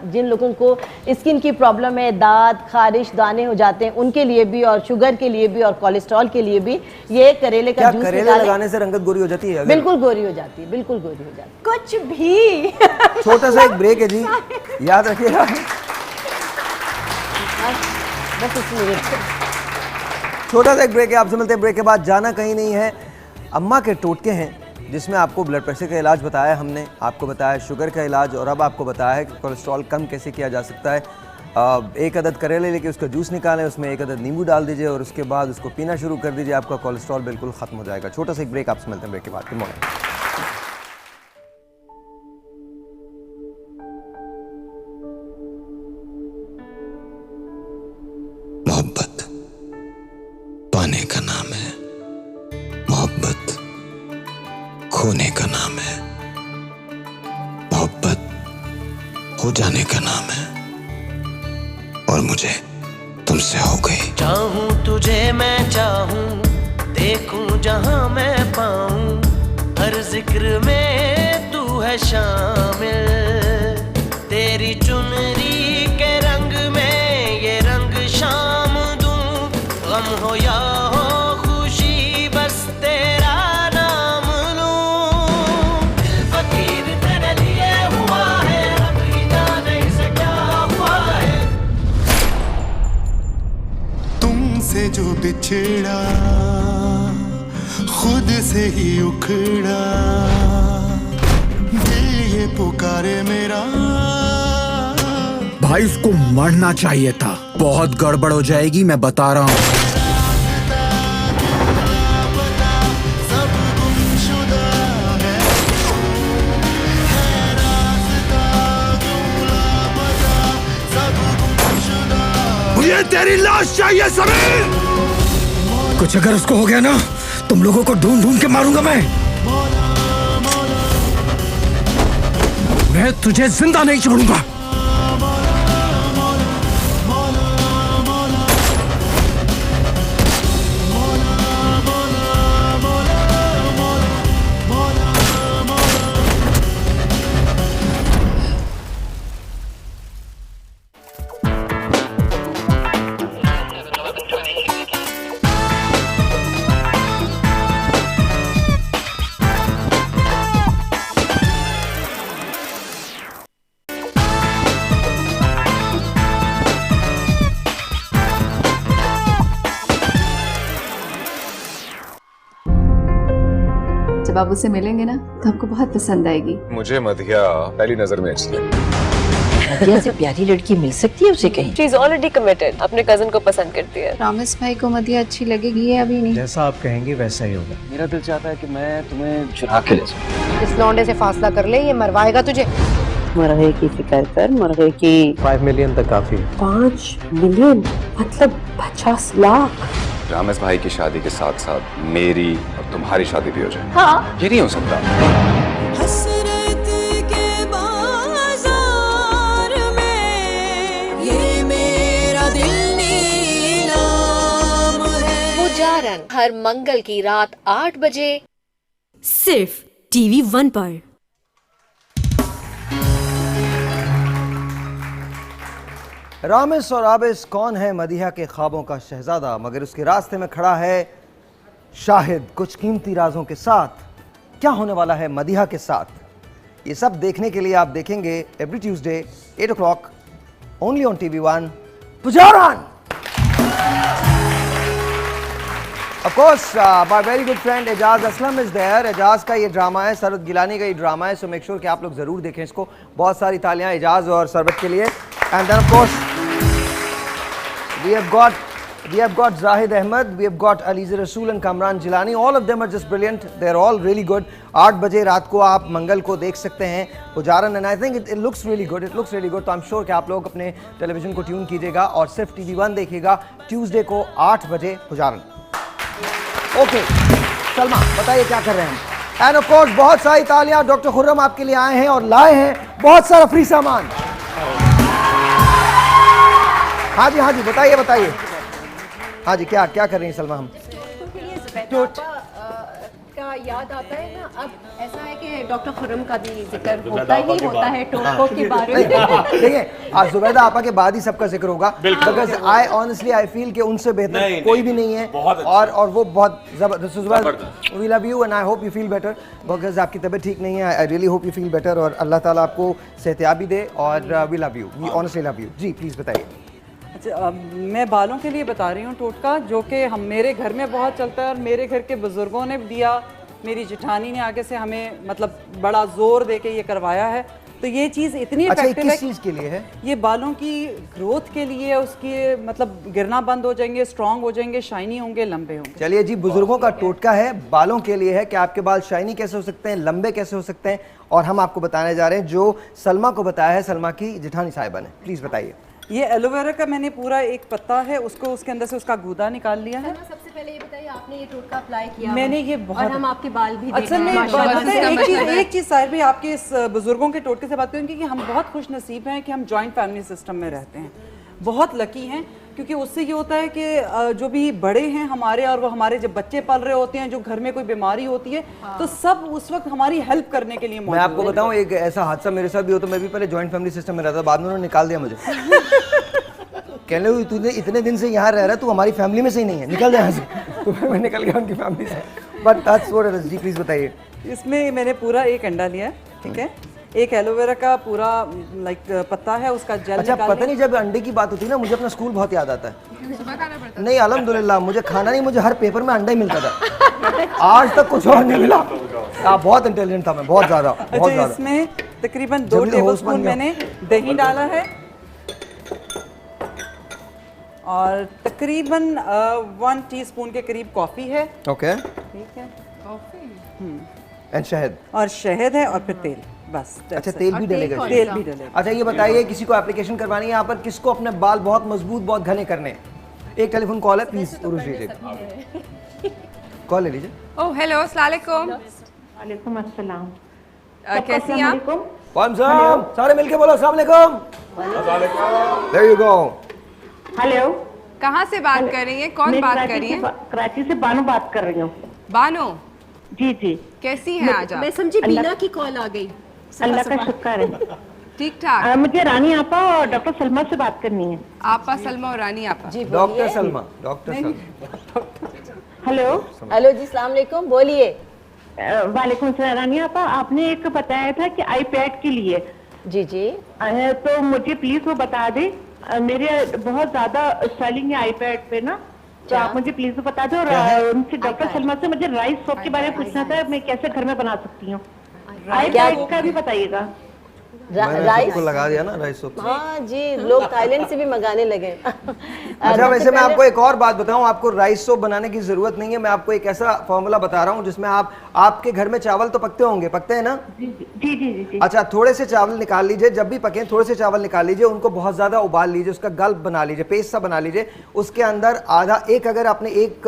जिन लोगों को स्किन की प्रॉब्लम है, दांत खारिश, दाने हो जाते हैं, उनके लिए भी, और शुगर के लिए भी, और कोलेस्ट्रॉल के लिए भी ये करेले का जूस करेले लगाने से रंगत गोरी हो जाती है? बिल्कुल गोरी हो जाती है, बिल्कुल गोरी हो जाती है। कुछ भी। छोटा सा एक ब्रेक है जी, याद रखिएगा। छोटा सा एक ब्रेक है, आपसे मिलते हैं ब्रेक के बाद। जाना कहीं नहीं है। अम्मा के टोटके हैं जिसमें आपको ब्लड प्रेशर का इलाज बताया हमने, आपको बताया शुगर का इलाज, और अब आपको बताया है कि कोलेस्ट्रॉल कम कैसे किया जा सकता है। 1 अदद करेले लेके उसका जूस निकालें, उसमें 1 अदद नींबू डाल दीजिए और उसके बाद उसको पीना शुरू कर दीजिए, आपका कोलेस्ट्रॉल बिल्कुल खत्म हो जाएगा। छोटा सा एक ब्रेक, आपसे मिलते हैं ब्रेक के बाद। Good morning. मोहब्बत पाने का नाम है, मोहब्बत खोने का नाम है, मोहब्बत हो जाने का नाम है, और मुझे तुमसे हो गई। चाहूं तुझे मैं चाहूं, देखूं जहां मैं पाऊं, हर जिक्र में तू है शामिल। तेरी चुनरी के रंग में ये रंग शाम दूं, गम हो या हो बिछड़ा, खुद से ही उखड़ा, दिल ये पुकारे मेरा। भाई उसको मरना चाहिए था, बहुत गड़बड़ हो जाएगी, मैं बता रहा हूँ। मुझे तेरी लाश चाहिए समीर। कुछ अगर उसको हो गया ना, तुम लोगों को ढूंढ ढूंढ के मारूंगा मैं तुझे जिंदा नहीं छोड़ूंगा। जब आप उससे मिलेंगे ना तो आपको बहुत पसंद आएगी। मुझे मधिया पहली नजर में अच्छी लगी। मधिया से प्यारी लड़की मिल सकती है उसे कहीं? She is already committed, अपने कजन को पसंद करती है। रामेश भाई को मधिया अच्छी लगेगी ये अभी नहीं। जैसा आप कहेंगे वैसा ही होगा। मेरा दिल चाहता है कि मैं तुम्हें चुरा के ले जाऊं। इस लौंडे से फासला कर ले, ये मरवाएगा तुझे। मुर्गे की फिक्र कर, मुर्गे की 5 मिलियन तक काफी है। 5 मिलियन मतलब 50 लाख। रामेश भाई की शादी के साथ साथ मेरी और तुम्हारी शादी भी हो जाए। हाँ। ये नहीं हो सकता। हसरत के बाजार में ये मेरा दिल नीलाम है। पुजारन हर मंगल की रात 8 बजे सिर्फ टीवी 1 पर। रामेश और आबिस कौन है मदीहा के ख्वाबों का शहजादा, मगर उसके रास्ते में खड़ा है शाहिद कुछ कीमती राजों के साथ। क्या होने वाला है मदीहा के साथ, ये सब देखने के लिए आप देखेंगे every Tuesday 8 o'clock only on TV1 Pujaran. Of course, my very good friend Ejaz Aslam is there। Ejaz का ये ड्रामा है, सरवत गिलानी का ये ड्रामा है, सो मेक श्योर कि आप लोग जरूर देखें इसको। बहुत सारी तालियां एजाज और सरवत के लिए। And then of course we have got Zahid Ahmed, we have got Aliza Rasool and Kamran Jilani. All of them are just brilliant. They are all really good. 8 बजे रात को आप मंगल को देख सकते हैं पुजारन, and I think it looks really good. It looks really good. तो I'm sure कि आप लोग अपने टेलीविजन को ट्यून कीजिएगा और सिर्फ TV1 देखिएगा ट्यूसडे को 8 बजे पुजारन। ओके सलमा बताइए क्या कर रहे हैं। एंड ऑफ कोर्स बहुत सारी तालियां, डॉक्टर खुर्रम आपके लिए आए हैं और लाए हैं बहुत सारा फ्री सामान। हाँ जी बताइए। हाँ जी क्या कर रही हैं सलमा? हम टोट का याद आता है ना, अब ऐसा है कि डॉक्टर खुर्रम का भी जिक्र होता ही होता है टोटकों के बारे में। देखिए आज जुबैदा आपा के बाद ही सबका जिक्र होगा, because I honestly I feel कि उनसे बेहतर कोई भी नहीं है। और वो बहुत जबरदस्त। We love you and I hope you feel better, because आपकी तबीयत ठीक नहीं है। I really hope you feel better और अल्लाह ताला आपको सेहतियाबी दे और we love you, we honestly love you. जी प्लीज़ बताइए। अच्छा, मैं बालों के लिए बता रही हूँ टोटका, जो कि हम मेरे घर में बहुत चलता है और मेरे घर के बुजुर्गों ने दिया, मेरी जेठानी ने आगे से हमें मतलब बड़ा जोर दे के ये करवाया है। तो ये चीज़ इतनी इफेक्टिव है। किस चीज़ के लिए है? ये बालों की ग्रोथ के लिए, उसकी मतलब गिरना बंद हो जाएंगे, स्ट्रांग हो जाएंगे, शाइनी होंगे, लंबे होंगे। चलिए जी, बुजुर्गों का टोटका है, बालों के लिए है कि आपके बाल शाइनी कैसे हो सकते हैं, लंबे कैसे हो सकते हैं, और हम आपको बताने जा रहे हैं जो सलमा को बताया है, सलमा की जेठानी साहिबा ने। प्लीज़ बताइए। ये एलोवेरा का मैंने पूरा एक पत्ता है, उसको उसके अंदर से उसका गूदा निकाल लिया है। सबसे पहले ये बताइए, आपने ये टोटका अप्लाई किया? मैंने ये बहुत, और हम आपके बाल भी अच्छा मैं एक चीज़ साहिर भाई आपके इस बुजुर्गों के टोटके से बात करूँगी कि हम बहुत खुश नसीब हैं कि हम जॉइंट फैमिली सिस्टम में रहते हैं, बहुत लकी हैं, क्योंकि उससे ये होता है कि जो भी बड़े हैं हमारे और वो हमारे जब बच्चे पल रहे होते हैं, जो घर में कोई बीमारी होती है, तो सब उस वक्त हमारी हेल्प करने के लिए मौजूद। मैं आपको बताऊं, एक ऐसा हादसा मेरे साथ भी हो, तो मैं भी पहले जॉइंट फैमिली सिस्टम में रहता, बाद में उन्होंने निकाल दिया मुझे। कहने लगे तूने इतने दिन से यहाँ रह रहा है, तू हमारी फैमिली में से ही नहीं है, निकल जाए यहाँ से। तो मैं निकल गया उनकी फैमिली से। But that's what it is. जी प्लीज बताइए। इसमें मैंने पूरा एक अंडा लिया है, ठीक है, एक एलोवेरा का पूरा लाइक पत्ता है, उसका जेल अच्छा निकाल पता नहीं, जब अंडे की बात होती है ना मुझे अपना स्कूल बहुत याद आता है। नहीं अल्हम्दुलिल्लाह, मुझे खाना नहीं, मुझे हर पेपर में अंडा ही मिलता था। आज तक कुछ और नहीं मिला। आप बहुत इंटेलिजेंट था मैं, बहुत ज्यादा, बहुत अच्छा, ज्यादा। इसमें तकरीबन 2 टेबलस्पून मैंने दही डाला है और तकरीबन 1 टीस्पून के करीब कॉफ़ी है। ओके, ठीक है, एंड शहद, और शहद है और फिर तेल, बस। अच्छा तेल भी डलेगा? तेल भी डलेगा। अच्छा ये बताइए, किसी को एप्लीकेशन करवानी है यहाँ पर, किसको अपने बाल बहुत मजबूत, बहुत घने करने हैं? एक टेलीफोन कॉल है, प्लीज उरुश लीजिए, कॉल ले लीजिए। ओह हेलो, अस्सलाम वालेकुम। वालेकुम अस्सलाम। कैसी हैं आप? वालेकुम सलाम, सारे मिलके बोलो अस्सलाम वालेकुम। There you go. हेलो, कहाँ से बात कर रही हैं? कौन बात कर रही हैं? कराची से बानो बात कर रही हूँ। बानो जी जी, कैसी हैं आज आप? मैं समझी बीना की कॉल आ गई। अल्लाह का शुक्र है। ठीक ठाक। मुझे रानी आपा और डॉक्टर सलमा से बात करनी है। आपा सलमा और रानी आपा? जी doctor Salma, doctor Salma. Hello hello जी, अस्सलाम वालेकुम, बोलिए। वालेकुम सलाम। रानी आपा, आपने एक बताया था कि आईपैड के लिए। जी जी, तो मुझे प्लीज वो बता दे, मेरे बहुत ज्यादा स्वेलिंग है आईपैड पे ना, तो आप मुझे प्लीज बता दो। और उनसे डॉक्टर सलमा से मुझे राइस सोप के बारे में पूछना था, मैं कैसे घर में बना सकती हूँ? आईपैड का भी बताइएगा। राइस को लगा दिया ना, राइस सोप। हाँ जी, लोग थाईलैंड से भी मंगाने लगे। अच्छा वैसे मैं आपको एक और बात बताऊं, आपको राइस सोप बनाने की जरूरत नहीं है। मैं आपको एक ऐसा फॉर्मूला बता रहा हूं जिसमें आपके घर में चावल तो पकते होंगे, पकते हैं ना? जी जी जी जी। अच्छा, थोड़े से चावल निकाल लीजिए, जब भी पके थोड़े से चावल निकाल लीजिए, उनको बहुत ज्यादा उबाल लीजिए, उसका गल्प बना लीजिए, पेस्ट सा बना लीजिए। उसके अंदर अगर आपने 1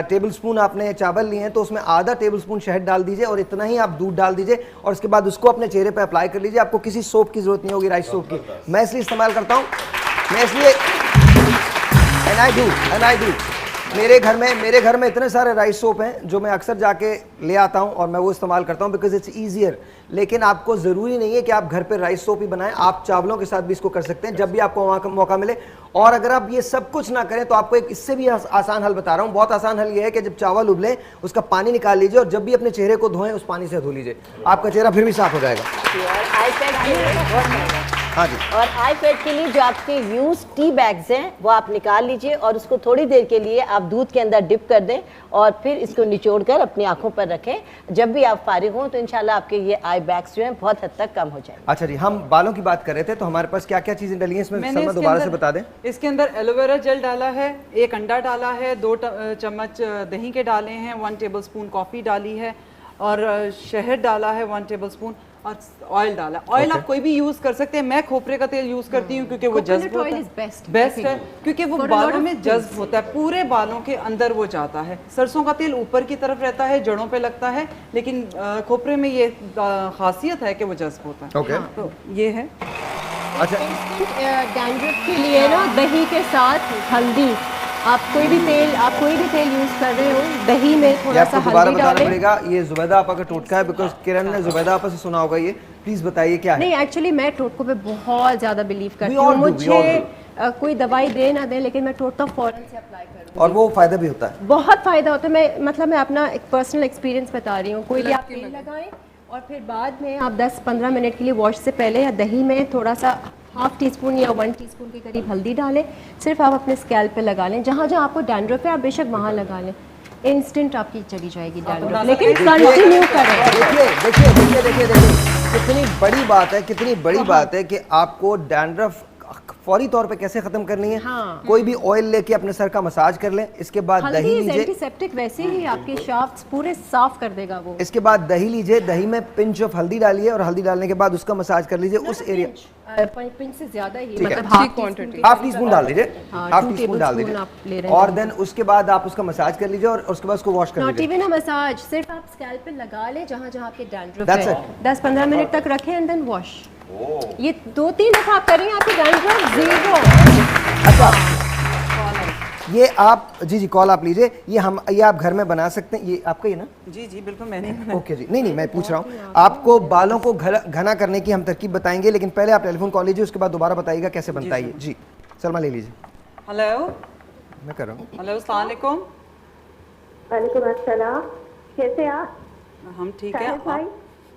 टेबलस्पून आपने चावल लिए हैं तो उसमें आधा टेबलस्पून शहद डाल दीजिए और इतना ही आप दूध डाल दीजिए और उसके बाद उसको अपने चेहरे पर अप्लाई कर लीजिए। आपको किसी सोप की जरूरत नहीं होगी, राइस सोप की। मैं इसलिए इस्तेमाल करता हूँ, मैं इसलिए एंड आई डू मेरे घर में इतने सारे राइस सोप हैं जो मैं अक्सर जाके ले आता हूं और मैं वो इस्तेमाल करता हूं बिकॉज इट्स ईजियर। लेकिन आपको ज़रूरी नहीं है कि आप घर पे राइस सोप ही बनाएं, आप चावलों के साथ भी इसको कर सकते हैं जब भी आपको मौका मिले। और अगर आप ये सब कुछ ना करें तो आपको एक इससे भी आसान हल बता रहा हूँ। बहुत आसान हल ये है कि जब चावल उबले उसका पानी निकाल लीजिए और जब भी अपने चेहरे को धोएं उस पानी से धो लीजिए, आपका चेहरा फिर भी साफ हो जाएगा। हाँ जी, और आईपैड के लिए जो आपके यूज टी बैग्स हैं वो आप निकाल लीजिए और उसको थोड़ी देर के लिए आप दूध के अंदर डिप कर दें और फिर इसको निचोड़ कर अपनी आंखों पर रखें। जब भी आप फारिग हों तो इंशाल्लाह आपके ये आई बैग्स जो हैं बहुत हद तक कम हो जाएंगे। अच्छा जी, हम बालों की बात कर रहे थे तो हमारे पास क्या क्या चीजें डली हैं इसमें, सलमा दोबारा से बता दें। इसके अंदर एलोवेरा जेल डाला है, 1 अंडा डाला है, 2 चम्मच दही के डाले हैं, 1 टेबलस्पून कॉफ़ी डाली है और शहद डाला है 1 टेबलस्पून और ऑयल डाला। ऑयल आप कोई भी यूज कर सकते हैं, मैं खोपरे का तेल यूज करती हूँ क्योंकि वो जज्ब होता है, बेस्ट है क्योंकि वो बालों में जज्ब होता है, पूरे बालों के अंदर वो जाता है। सरसों का तेल ऊपर की तरफ रहता है, जड़ों पे लगता है, लेकिन खोपरे में ये खासियत है कि वो जज्ब होता है। ओके, तो ये है। अच्छा, डैंड्रफ के लिए ना दही के साथ हल्दी, आप कोई भी तेल यूज कर रहे हो, दही में थोड़ा सा दोबारा हल्दी बताना डालें। पड़ेगा। ये जुबैदा आपा का टोटका है बिकॉज किरण ने जुबैदा आपा से सुना होगा, ये प्लीज बताइए क्या है। नहीं, एक्चुअली मैं टोटकों पे बहुत ज्यादा बिलीव करती हूँ। मुझे कोई दवाई दे ना दे लेकिन मैं टोटका फौरन से अप्लाई करूँ और वो फायदा भी होता है, बहुत फायदा होता है। मैं अपना एक पर्सनल एक्सपीरियंस बता रही हूँ। कोई भी आप तेल लगाएं और फिर बाद में आप 10-15 मिनट के लिए वॉश से पहले या दही में थोड़ा सा ½ टीस्पून या 1 टीस्पून के करीब हल्दी डालें, सिर्फ आप अपने स्कैल्प पे लगा लें, जहाँ जहाँ आपको डैंड्रफ है आप बेशक वहाँ लगा लें, इंस्टेंट आपकी चली जाएगी डैंड्रफ, लेकिन कंटिन्यू करें। देखिए कितनी बड़ी बात है कि आपको डैंड्रफ फौरी तौर पे कैसे खत्म करनी है। हाँ। कोई भी ऑयल लेके अपने सर का मसाज कर लें, इसके बाद दही लीजिए, एंटीसेप्टिक वैसे ही आपके शाफ्ट्स पूरे साफ कर देगा वो। इसके बाद दही लीजिए, दही में पिंच ऑफ हल्दी डालिए और हल्दी डालने के बाद उसका मसाज कर लीजिए उस एरिया, पिंच से ज्यादा ही, मतलब ½ टीस्पून डाल दीजिए, ½ टीस्पून डाल दीजिए और देन उसके बाद आप उसका मसाज कर लीजिए और उसके बाद उसको वॉश कर लीजिए। नॉट इवन अ मसाज, सिर्फ आप स्कैल्प पे लगा लें जहाँ जहाँ आपके डैंड्रफ है, 10-15 मिनट तक रखें एंड देन वॉश। ये 2-3 दफा आप करेंगे, आपकी डैंड्रफ जीरो। अच्छा, ये आप जी कॉल आप लीजिए, ये आप घर में बना सकते हैं, ये आपका ही ना? जी बिल्कुल, मैंने। ओके जी, नहीं मैं पूछ रहा हूँ, आपको बालों को घना करने की हम तरकीब बताएंगे, लेकिन पहले आप टेलीफोन कॉल लीजिए, उसके बाद दोबारा बताइएगा कैसे बनता है ये। जी सलमा ले लीजिए। हेलो, मैं कर रहा हूँ। हेलो, अस्सलाम वालेकुम। वालेकुम अस्सलाम, कैसे आप? हम ठीक है।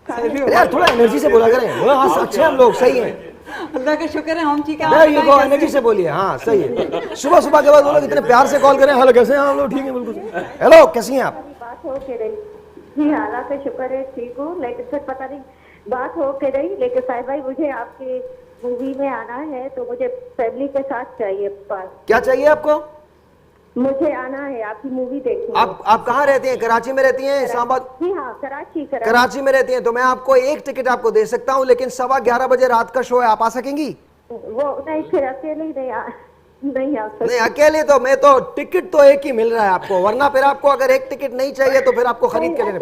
यार थोड़ा एनर्जी से बोला करें। हाँ अच्छे हैं हम लोग, सही हैं, अल्लाह का शुक्र है हम ठीक है। नहीं ये को एनर्जी से बोलिए। हाँ सही है। सुबह सुबह के बाद वो लोग इतने प्यार से कॉल करें, हेलो कैसे हैं हम लोग, ठीक है बिल्कुल। हेलो कैसी हैं आप? बात हो के रही जी, अल्लाह का शुक्र है ठीक हूँ, लेकिन फिर पता नहीं बात हो के रही। लेकिन साहिब भाई मुझे आपकी मूवी में आना है तो मुझे फैमिली के साथ चाहिए पास। क्या चाहिए आपको? मुझे आना है आपकी मूवी देखने। आप कहाँ रहती हैं? कराची में रहती हैं? इस्लामाबाद? जी हाँ कराची में रहती हैं तो मैं आपको एक टिकट आपको दे सकता हूँ, लेकिन 11:15 बजे रात का शो है, आप आ सकेंगी? वो नहीं, फिर अकेले ही नहीं आ सकती। नहीं अकेले तो मैं तो टिकट तो एक ही मिल रहा है आपको, वरना फिर आपको अगर एक टिकट नहीं चाहिए तो फिर आपको खरीद के लेने।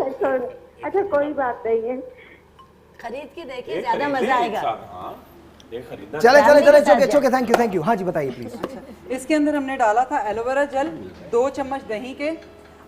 अच्छा कोई बात नहीं है, खरीद के देखिए ज्यादा मजा आएगा। चले चुके थैंक यू। हाँ जी बताइए प्लीज। इसके अंदर हमने डाला था एलोवेरा जेल, 2 चम्मच दही के,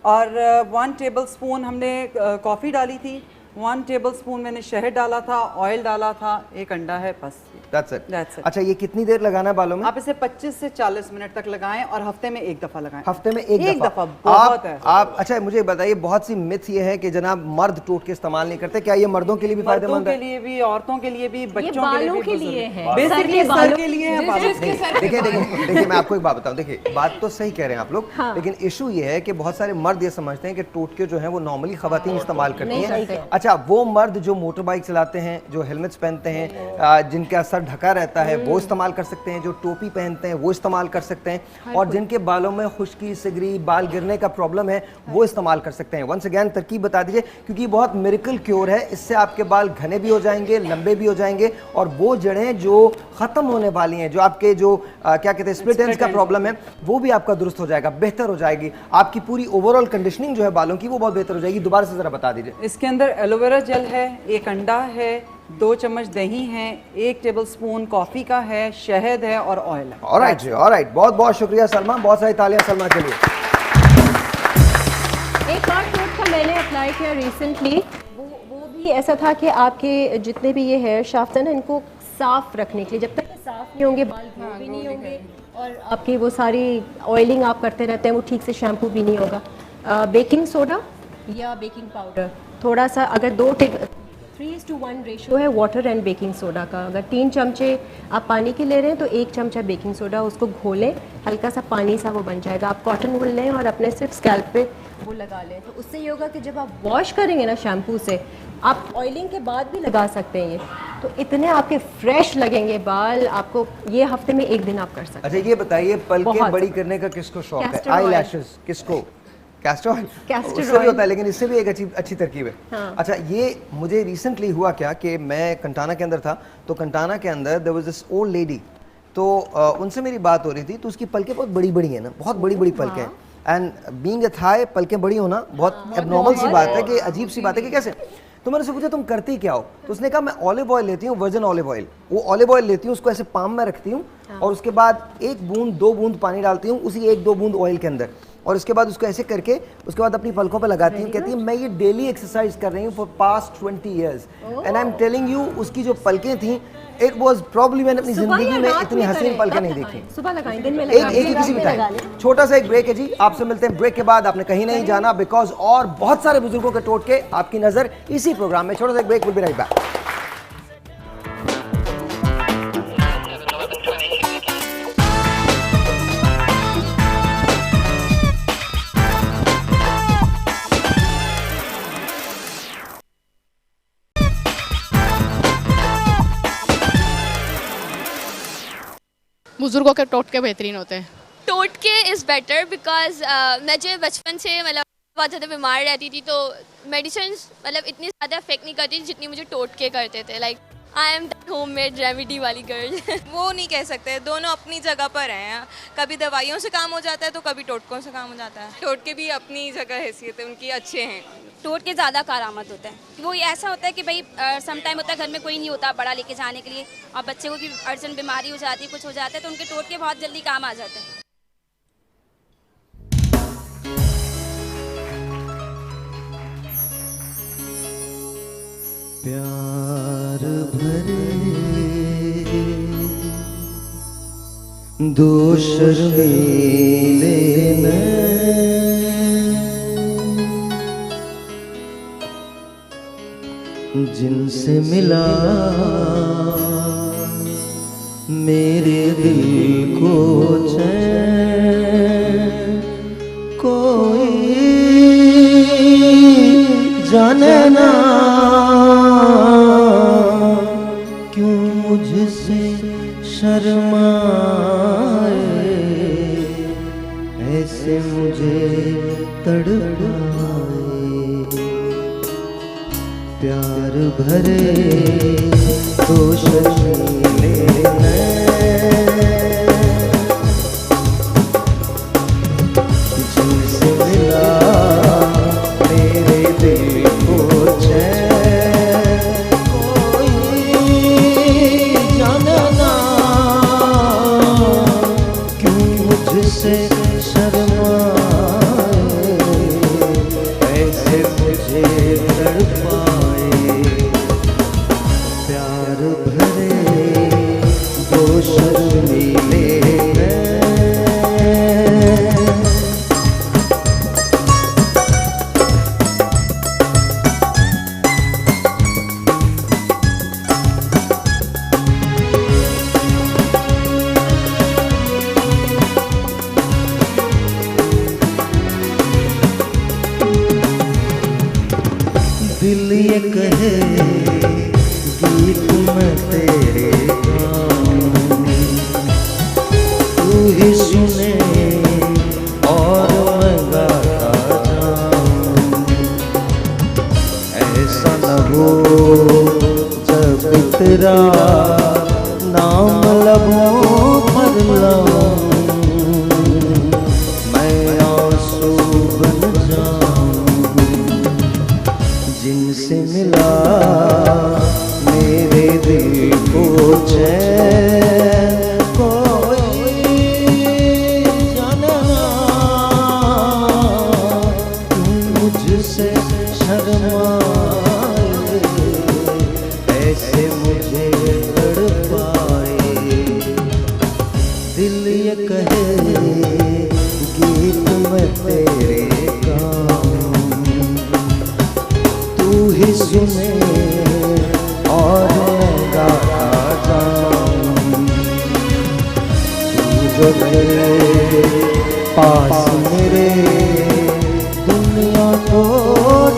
और 1 टेबल स्पून हमने कॉफ़ी डाली थी, 1 टेबल स्पून मैंने शहद डाला था, ऑयल डाला था, 1 अंडा है, बस That's it. अच्छा ये कितनी देर लगाना है बालों में? आप इसे 25 से 40 मिनट तक लगाएं और हफ्ते में 1 दफा लगाएं। हफ्ते में एक दफा बहुत है। आप अच्छा मुझे बताइए, बहुत सी मिथ ये है कि जनाब मर्द टोटके इस्तेमाल नहीं करते, क्या ये मर्दों के लिए भी फायदेमंद है? के लिए भी, औरतों के लिए भी, बच्चों के लिए है, बेसिकली सर के लिए है। देखिए मैं आपको एक बात बताऊं, देखिए बात तो सही कह रहे हैं आप लोग, लेकिन इशू ये है कि बहुत सारे मर्द ये समझते हैं कि टोटके जो है वो नॉर्मली खवातीन इस्तेमाल करती हैं। अच्छा वो मर्द जो मोटर बाइक चलाते हैं, जो हेलमेट्स पहनते हैं, जिनका सर ढका रहता है वो इस्तेमाल कर सकते हैं, जो टोपी पहनते हैं वो इस्तेमाल कर सकते हैं, और जिनके बालों में खुश्की, सिगरी, बाल गिरने का प्रॉब्लम है वो इस्तेमाल कर सकते हैं। वंस अगेन तरकीब बता दीजिए, क्योंकि बहुत मिरेकल क्योर है, इससे आपके बाल घने भी हो जाएंगे, लंबे भी हो जाएंगे, और वो जड़ें जो खत्म होने वाली हैं, जो आपके जो क्या कहते हैं स्प्लिट एंड्स का प्रॉब्लम है, वो भी आपका दुरुस्त हो जाएगा, बेहतर हो जाएगी। आपकी पूरी ओवरऑल कंडीशनिंग जो है बालों की वो बहुत बेहतर हो जाएगी। दोबारा से जरा बता दीजिए। इसके अंदर एलोवेरा जेल है, 1 अंडा है, 2 चम्मच दही है, 1 टेबल स्पून कॉफी का है, शहद है और ऑयल है। ऑलराइट जी, ऑलराइट, बहुत बहुत शुक्रिया सलमा, बहुत सारी तालियां सलमा के लिए। एक और टोट का मैंने अप्लाई किया रिसेंटली, वो भी ऐसा था कि आपके जितने भी ये हेयर शाफ्ट है ना, इनको साफ रखने के लिए, जब तक ये साफ नहीं होंगे बाल ग्रो भी नहीं होंगे, और आपकी वो सारी ऑयलिंग आप करते रहते हैं वो ठीक से शैम्पू भी नहीं होगा। बेकिंग सोडा या बेकिंग पाउडर थोड़ा सा, अगर 3:1 रेशो है वाटर एंड बेकिंग सोडा का। अगर 3 चमचे आप पानी के ले रहे हैं तो 1 चमचा बेकिंग सोडा, उसको घोलें, हल्का सा पानी सा वो बन जाएगा। आप कॉटन वूल लें और अपने सिर्फ स्कैल्प पे वो लगा लें, तो उससे ये होगा कि जब आप वॉश करेंगे ना शैम्पू से, आप ऑयलिंग के बाद भी लगा सकते हैं ये, तो इतने आपके फ्रेश लगेंगे बाल। आपको ये हफ्ते में 1 दिन आप कर सकते हैं। अच्छा ये बताइए, पलकें बड़ी करने का किसको शौक है? आई लैशेस किसको? कैस्टर उससे भी होता है, लेकिन इससे भी एक अच्छी तरकीब है। हाँ। अच्छा ये मुझे रिसेंटली हुआ क्या कि मैं कंटाना के अंदर था, तो कंटाना के अंदर there was this old lady, तो उनसे मेरी बात हो रही थी, तो उसकी पलकें बहुत बड़ी बड़ी हैं ना, बहुत बड़ी बड़ी पलकें हैं, एंड बीइंग अ थाई पलकें बड़ी होना बहुत एबनॉर्मल सी बात है, कि अजीब सी बात है कि कैसे। तो मैंने उससे पूछा तुम करती क्या हो, तो उसने कहा मैं ऑलिव ऑयल लेती हूँ, वर्जिन ऑलिव ऑयल, वो ऑलिव ऑयल लेती हूँ, उसको ऐसे पाम में रखती हूँ, और उसके बाद 1 बूंद 2 बूंद पानी डालती हूँ उसी 1-2 बूंद ऑयल के अंदर, और उसके बाद उसको ऐसे करके उसके बाद अपनी पलकों पे लगाती हूँ। कहती है मैं ये डेली एक्सरसाइज कर रही हूँ for past 20 years, and I am telling you, उसकी जो पलकें थी, इट वाज प्रॉब्ली, मैंने अपनी जिंदगी में इतनी हसीन पलकें नहीं देखी। सुबह लगाएं, दिन में लगाएं, एक ही किसी भी टाइम। छोटा सा एक ब्रेक है जी, आपसे मिलते हैं ब्रेक के बाद, आपने कहीं नहीं जाना, बिकॉज और बहुत सारे बुजुर्गों के टोटके आपकी नजर इसी प्रोग्राम में। छोटा सा एक break, will be right back. बुजुर्गों के टोटके बेहतरीन होते हैं। टोटके इज़ बेटर बिकॉज मैं जो बचपन से मतलब बहुत ज़्यादा बीमार रहती थी, तो मेडिसिन मतलब इतनी ज़्यादा इफेक्ट नहीं करती जितनी मुझे टोटके करते थे। Like I am that homemade remedy वाली गर्ल। वो नहीं कह सकते, दोनों अपनी जगह पर हैं। कभी दवाइयों से काम हो जाता है तो कभी टोटकों से काम हो जाता है। टोटके भी अपनी जगह हैसियत है उनकी, अच्छे हैं। टोटके ज़्यादा कारआमद होते हैं। वो ऐसा होता है कि भाई सम टाइम होता है घर में कोई नहीं होता बड़ा लेके जाने के लिए, और बच्चे को की अर्जेंट बीमारी हो जाती है, कुछ हो जाता है, तो उनके टोटके बहुत जल्दी काम आ जाते हैं। प्यार भरे दो शर्मीले नैन जिनसे मिला मेरे दिल को चैन कोई जाने ना क्यों मुझसे शर्माए ऐसे मुझे तड़पाए प्यार भरे तो शर्मीले जिनसे मिला मेरे दिल को चैन कोई जाने ना क्यों मुझसे शर्माए ऐसे मुझे तड़पाए प्यार भरे दो शर्मीले दिल ये कहे गीत में तेरे गाऊं तू ही सुने और मैं गाता जाऊं ऐसा न हो जब तेरा नाम लबों पर लाऊं मैं आंसू बन जाऊं जिनसे मिला मेरे दिल को चैन कोई जाने ना क्यों मुझसे शर्माए ऐसे मुझे तड़पाए दिल ये कहे गीत में तेरे तू ही सुने और मैं गाता जाऊं तू जो मेरे पास मेरे दुनिया को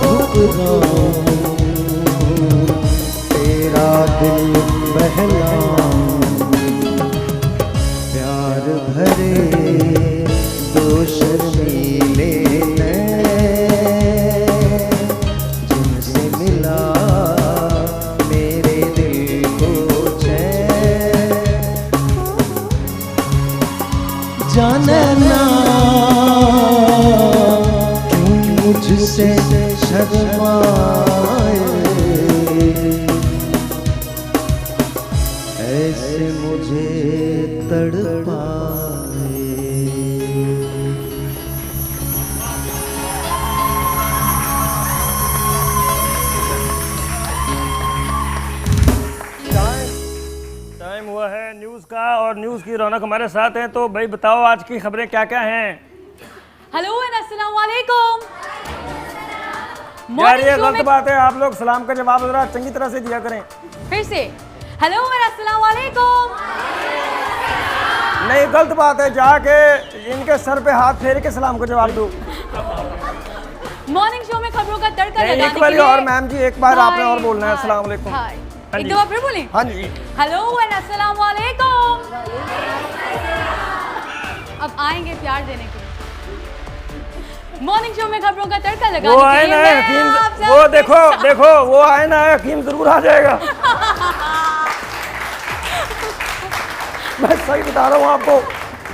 ठुकराऊं तेरा दिल बहलाऊं प्यार भरे दो शर्मीले मेरे दिल को चैन जाने ना क्यों मुझसे शर्माए ऐसे मुझे तड़पाए टाइम हुआ है न्यूज़ का और न्यूज़ की रौनक हमारे साथ है। तो भाई बताओ आज की खबरें क्या क्या हैं। हेलो एंड अस्सलाम वालेकुम। यार ये गलत बात है, आप लोग सलाम का जवाब जरा चंगी तरह से दिया करें। फिर से हेलो एंड अस्सलाम वालेकुम। नहीं गलत बात है, जाके इनके सर पे हाथ फेर के सलाम का जवाब दो। मॉर्निंग शो में खबरों का तड़का लगाने एक बार और मैम जी एक बार आपने और बोलना है अस्सलाम वालेकुम। एक दो बार फिर बोलें। हाँ जी हेलो एंड अस्सलाम वालेकुम। अब आएंगे प्यार देने के लिए। मॉर्निंग शो में खबरों का तड़का लगाने वो आए ना हकीम, वो देखो देखो वो आए ना हकीम जरूर आ जाएगा। मैं सही बता रहा हूँ आपको,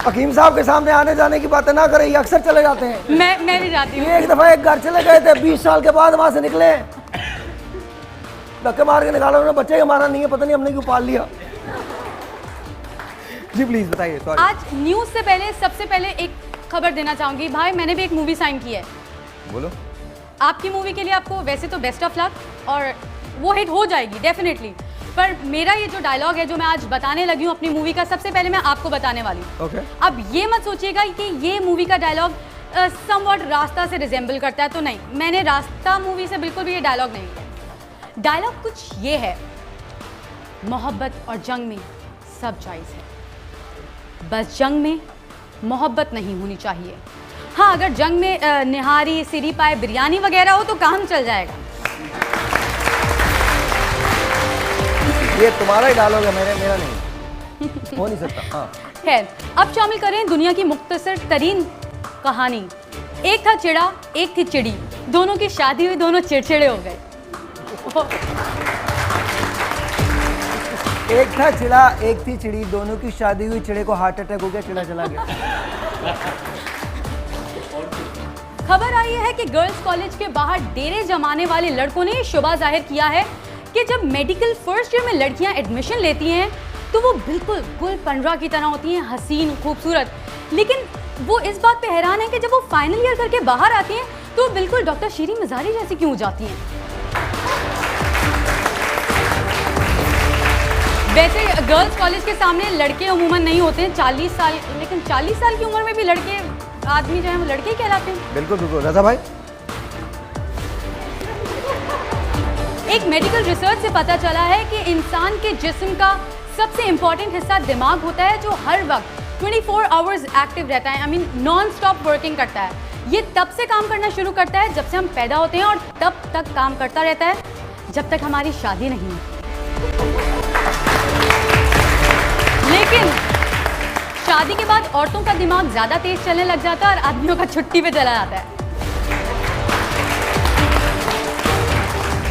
हकीम साहब के सामने आने जाने की बातें ना करें, ये अक्सर चले जाते हैं। मैं भी जाती हूँ। एक दफा एक घर चले गए थे, 20 साल के बाद वहां से निकले, धक्के मार के निकाला उन्होंने, बच्चे का मारा नहीं है, पता नहीं हमने क्यों पाल लिया। जी प्लीज बताइए। आज न्यूज से पहले सबसे पहले एक खबर देना चाहूंगी भाई, मैंने भी एक मूवी साइन की है। बोलो। आपकी मूवी के लिए आपको वैसे तो बेस्ट ऑफ लक, और वो हिट हो जाएगी डेफिनेटली, पर मेरा ये जो डायलॉग है जो मैं आज बताने लगी हूँ अपनी मूवी का, सबसे पहले मैं आपको बताने वाली हूँ। okay. अब ये मत सोचिएगा कि ये मूवी का डायलॉग समवॉट रास्ता से रिजेंबल करता है, तो नहीं, मैंने रास्ता मूवी से बिल्कुल भी ये डायलॉग नहीं लिया। डायलॉग कुछ ये है, मोहब्बत और जंग में सब जायज़ है, बस जंग में मोहब्बत नहीं होनी चाहिए। हाँ, अगर जंग में निहारी, सिरी पाए, बिरयानी वगैरह हो तो काम चल जाएगा। ये तुम्हारा ही डायलॉग है, मेरा नहीं, हो नहीं सकता। हाँ खैर, अब शामिल करें दुनिया की मुख्तसर तरीन कहानी। एक था चिड़ा, एक थी चिड़ी, दोनों की शादी हुई, दोनों चिड़चिड़े हो गए। एक था चिड़ा, एक थी चिड़ी, दोनों की शादी हुई, चिड़े को हार्ट अटैक हो गया, चिड़ा चला गया। खबर आई है कि गर्ल्स कॉलेज के बाहर डेरे जमाने वाले लड़कों ने शुबा जाहिर किया है कि जब मेडिकल फर्स्ट ईयर में लड़कियां एडमिशन लेती हैं तो वो बिल्कुल गुल पंडरा की तरह होती हैं, हसीन, खूबसूरत, लेकिन वो इस बात पे हैरान है कि जब वो फाइनल ईयर करके बाहर आती हैं तो बिल्कुल डॉक्टर शीरी मज़ारी जैसी क्यों हो जाती हैं। वैसे गर्ल्स कॉलेज के सामने लड़के अमूमन नहीं होते हैं 40 साल, लेकिन 40 साल की उम्र में भी लड़के, आदमी जो है वो लड़के ही कहलाते हैं। बिल्कुल बिल्कुल। रज़ा भाई, एक मेडिकल रिसर्च से पता चला है कि इंसान के जिस्म का सबसे इम्पॉर्टेंट हिस्सा दिमाग होता है, जो हर वक्त 24 आवर्स एक्टिव रहता है, I mean non stop working करता है। ये तब से काम करना शुरू करता है जब से हम पैदा होते हैं और तब तक काम करता रहता है जब तक हमारी शादी नहीं होती। लेकिन शादी के बाद औरतों का दिमाग ज़्यादा तेज चलने लग जाता है और आदमियों का छुट्टी पे चला जाता है।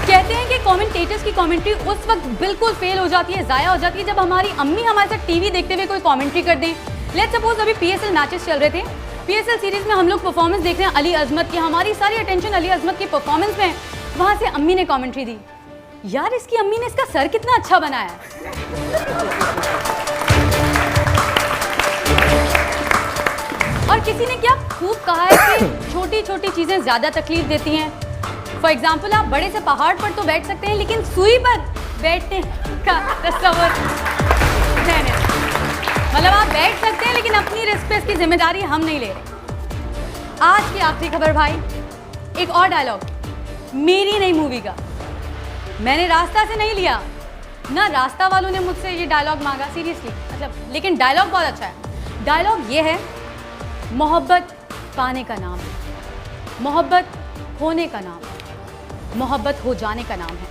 कहते हैं कि कमेंटेटर्स की कमेंट्री उस वक्त बिल्कुल फेल हो जाती है, ज़ाया हो जाती है, जब हमारी अम्मी हमारे साथ टीवी देखते हुए कोई कमेंट्री कर दें। लेट्स सपोज अभी पीएसएल मैचेस चल रहे थे, पीएसएल सीरीज में हम लोग परफॉर्मेंस देख रहे हैं अली अजमत की, हमारी सारी अटेंशन अली अजमत की परफॉर्मेंस में, वहाँ से अम्मी ने कमेंट्री दी, यार इसकी अम्मी ने इसका सर कितना अच्छा बनाया है। और किसी ने क्या खूब कहा है कि छोटी छोटी चीज़ें ज़्यादा तकलीफ देती हैं। फॉर एग्जाम्पल, आप बड़े से पहाड़ पर तो बैठ सकते हैं लेकिन सुई पर बैठने का तस्वर नहीं, मतलब आप बैठ सकते हैं लेकिन अपनी रिस्क पे इसकी जिम्मेदारी हम नहीं ले रहे। आज की आखिरी खबर भाई, एक और डायलॉग मेरी नई मूवी का, मैंने रास्ता से नहीं लिया ना, रास्ता वालों ने मुझसे ये डायलॉग मांगा, सीरियसली मतलब, लेकिन डायलॉग बहुत अच्छा है। डायलॉग ये है, मोहब्बत पाने का नाम है, मोहब्बत होने का नाम है, मोहब्बत हो जाने का नाम है।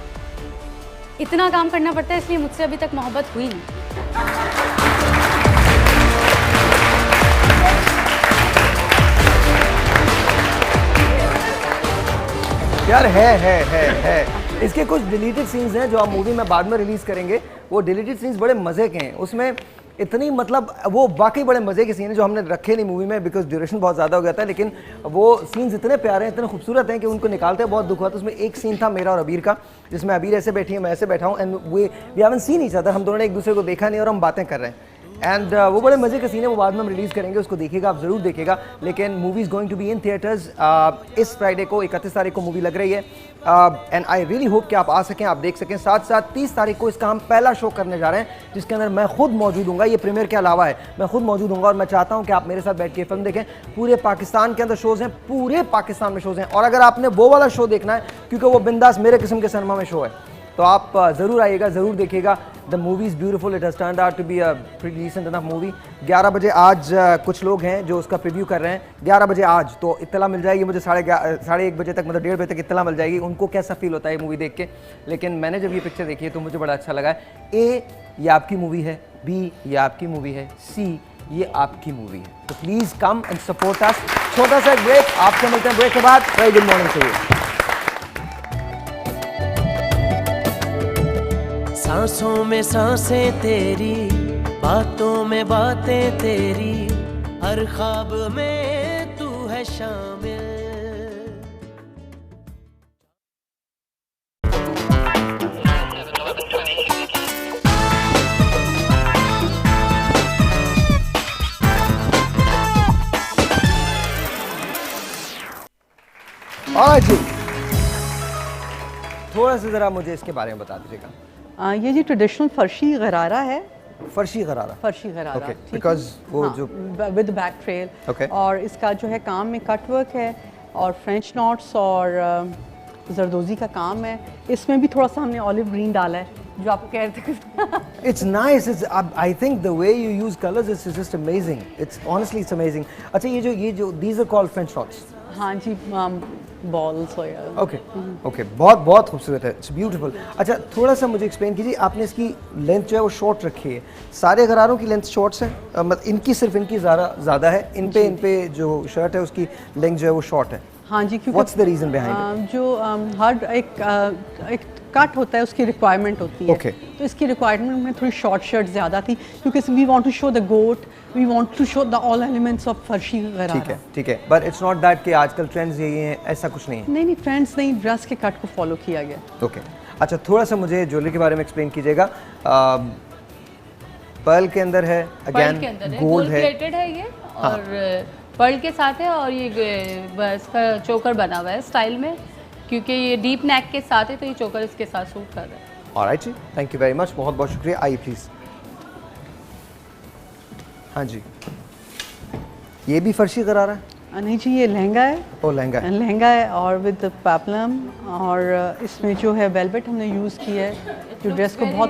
इतना काम करना पड़ता है, इसलिए मुझसे अभी तक मोहब्बत हुई नहीं। यार है। इसके कुछ डिलीटेड सीन्स हैं जो आप मूवी में बाद में रिलीज करेंगे, वो डिलीटेड सीन्स बड़े मजे के हैं। उसमें इतनी मतलब वो वाकई बड़े मजे के सीन हैं जो हमने रखे नहीं मूवी में बिकॉज ड्यूरेशन बहुत ज़्यादा हो गया था, लेकिन वो सीन्स इतने प्यारे हैं, इतने खूबसूरत हैं कि उनको निकालते बहुत दुख हुआ था। उसमें एक सीन था मेरा और अबीर का, जिसमें अबीर ऐसे बैठी है, मैं ऐसे बैठा हूँ, and we haven't seen each other, हम दोनों ने एक दूसरे को देखा नहीं और हम बातें कर रहे हैं। एंड वो बड़े मजे के सीन है, वो बाद में हम रिलीज़ करेंगे, उसको देखिएगा, आप ज़रूर देखिएगा। लेकिन movie is going to be in theatres इस फ्राइडे को, 31 तारीख को मूवी लग रही है, एंड आई रियली होप कि आप आ सकें, आप देख सकें। साथ साथ 30 तारीख को इसका हम पहला शो करने जा रहे हैं जिसके अंदर मैं खुद मौजूद हूँगा, ये प्रीमियर के अलावा है, मैं खुद मौजूद हूँगा और मैं चाहता हूँ कि आप मेरे साथ बैठ के फिल्म देखें। पूरे पाकिस्तान के अंदर शोज़ हैं, पूरे पाकिस्तान में शोज़ हैं, और अगर आपने वो वाला शो देखना है क्योंकि वो बिंदास मेरे किस्म के सिनेमा में शो है, तो आप ज़रूर आइएगा, ज़रूर देखिएगा। The movie is beautiful, it has turned out to be a pretty decent enough movie. 11 बजे आज कुछ लोग हैं जो उसका प्रीव्यू कर रहे हैं, 11 बजे आज, तो इत्तला मिल जाएगी मुझे 1:30 बजे तक, मतलब 1:30 बजे तक इत्तला मिल जाएगी उनको कैसा फील होता है ये मूवी देख के। लेकिन मैंने जब ये पिक्चर देखी है तो मुझे बड़ा अच्छा लगा है। ए, ये आपकी मूवी है, बी, ये आपकी मूवी है, सी, ये आपकी मूवी है, तो please come and support us. छोटा सा ब्रेक, आपसे मिलते हैं ब्रेक के बाद। Very good morning to you. सांसों में सांसें तेरी, बातों में बातें तेरी, हर ख्वाब में तू है शामिल। जी, थोड़ा सा ज़रा मुझे इसके बारे में बता दीजिएगा। ये जी ट्रेडिशनल फर्शी गरारा है, फर्शी गरारा, फर्शी गरारा, बिकॉज वो जो विद बैक ट्रेल, और इसका जो है काम में कट वर्क है और फ्रेंच नॉट्स और जरदोजी का काम है। इसमें भी थोड़ा सा हमने ऑलिव ग्रीन डाला है जो आप कह रहे थे। It's nice. I think the way you use colors is just amazing. It's honestly it's amazing. अच्छा ये जो these are called French knots. हाँ जी, बॉल्स हो या ओके बहुत खूबसूरत है, इट्स ब्यूटीफुल। अच्छा थोड़ा सा मुझे एक्सप्लेन कीजिए, आपने इसकी लेंथ जो है वो शॉर्ट रखी है, सारे गरारों की लेंथ शॉर्ट्स है, मतलब इनकी सिर्फ इनकी ज़्यादा है, इन पे जो शर्ट है उसकी लेंथ जो है वो शॉर्ट है। हाँ जी, क्योंकि what's the reason behind it? जो हर एक कट होता है उसकी रिक्वायरमेंट होती है। तो इसकी रिक्वायरमेंट में थोड़ी शॉर्ट शर्ट ज़्यादा थी, क्योंकि we want to show the goat, we want to show the all elements of farshi gharara. ठीक है, बट इट्स नॉट दैट कि आजकल ट्रेंड्स यही हैं, ऐसा कुछ नहीं है। नहीं ट्रेंड्स नहीं, ड्रेस के कट को फॉलो किया गया। ओके अच्छा थोड़ा सा मुझे ज्वेलरी के बारे में एक्सप्लेन कीजिएगा। पर्ल के अंदर है, अगेन गोल्ड है, प्लेटेड है ये, और पर्ल के साथ है, और ये इसका चोकर बना हुआ है स्टाइल में, क्योंकि ये डीप नेक के साथ है तो ये चोकर इसके साथ सूट कर रहा है। ऑलराइट जी, थैंक यू वेरी मच, बहुत शुक्रिया। आइए प्लीज़। हाँ जी, ये भी फर्शी गरारा है? नहीं जी, ये लहंगा है। ओ लहंगा है, और विद पेपलम, और इसमें जो है वेलवेट हमने यूज़ किया है, जो ड्रेस को बहुत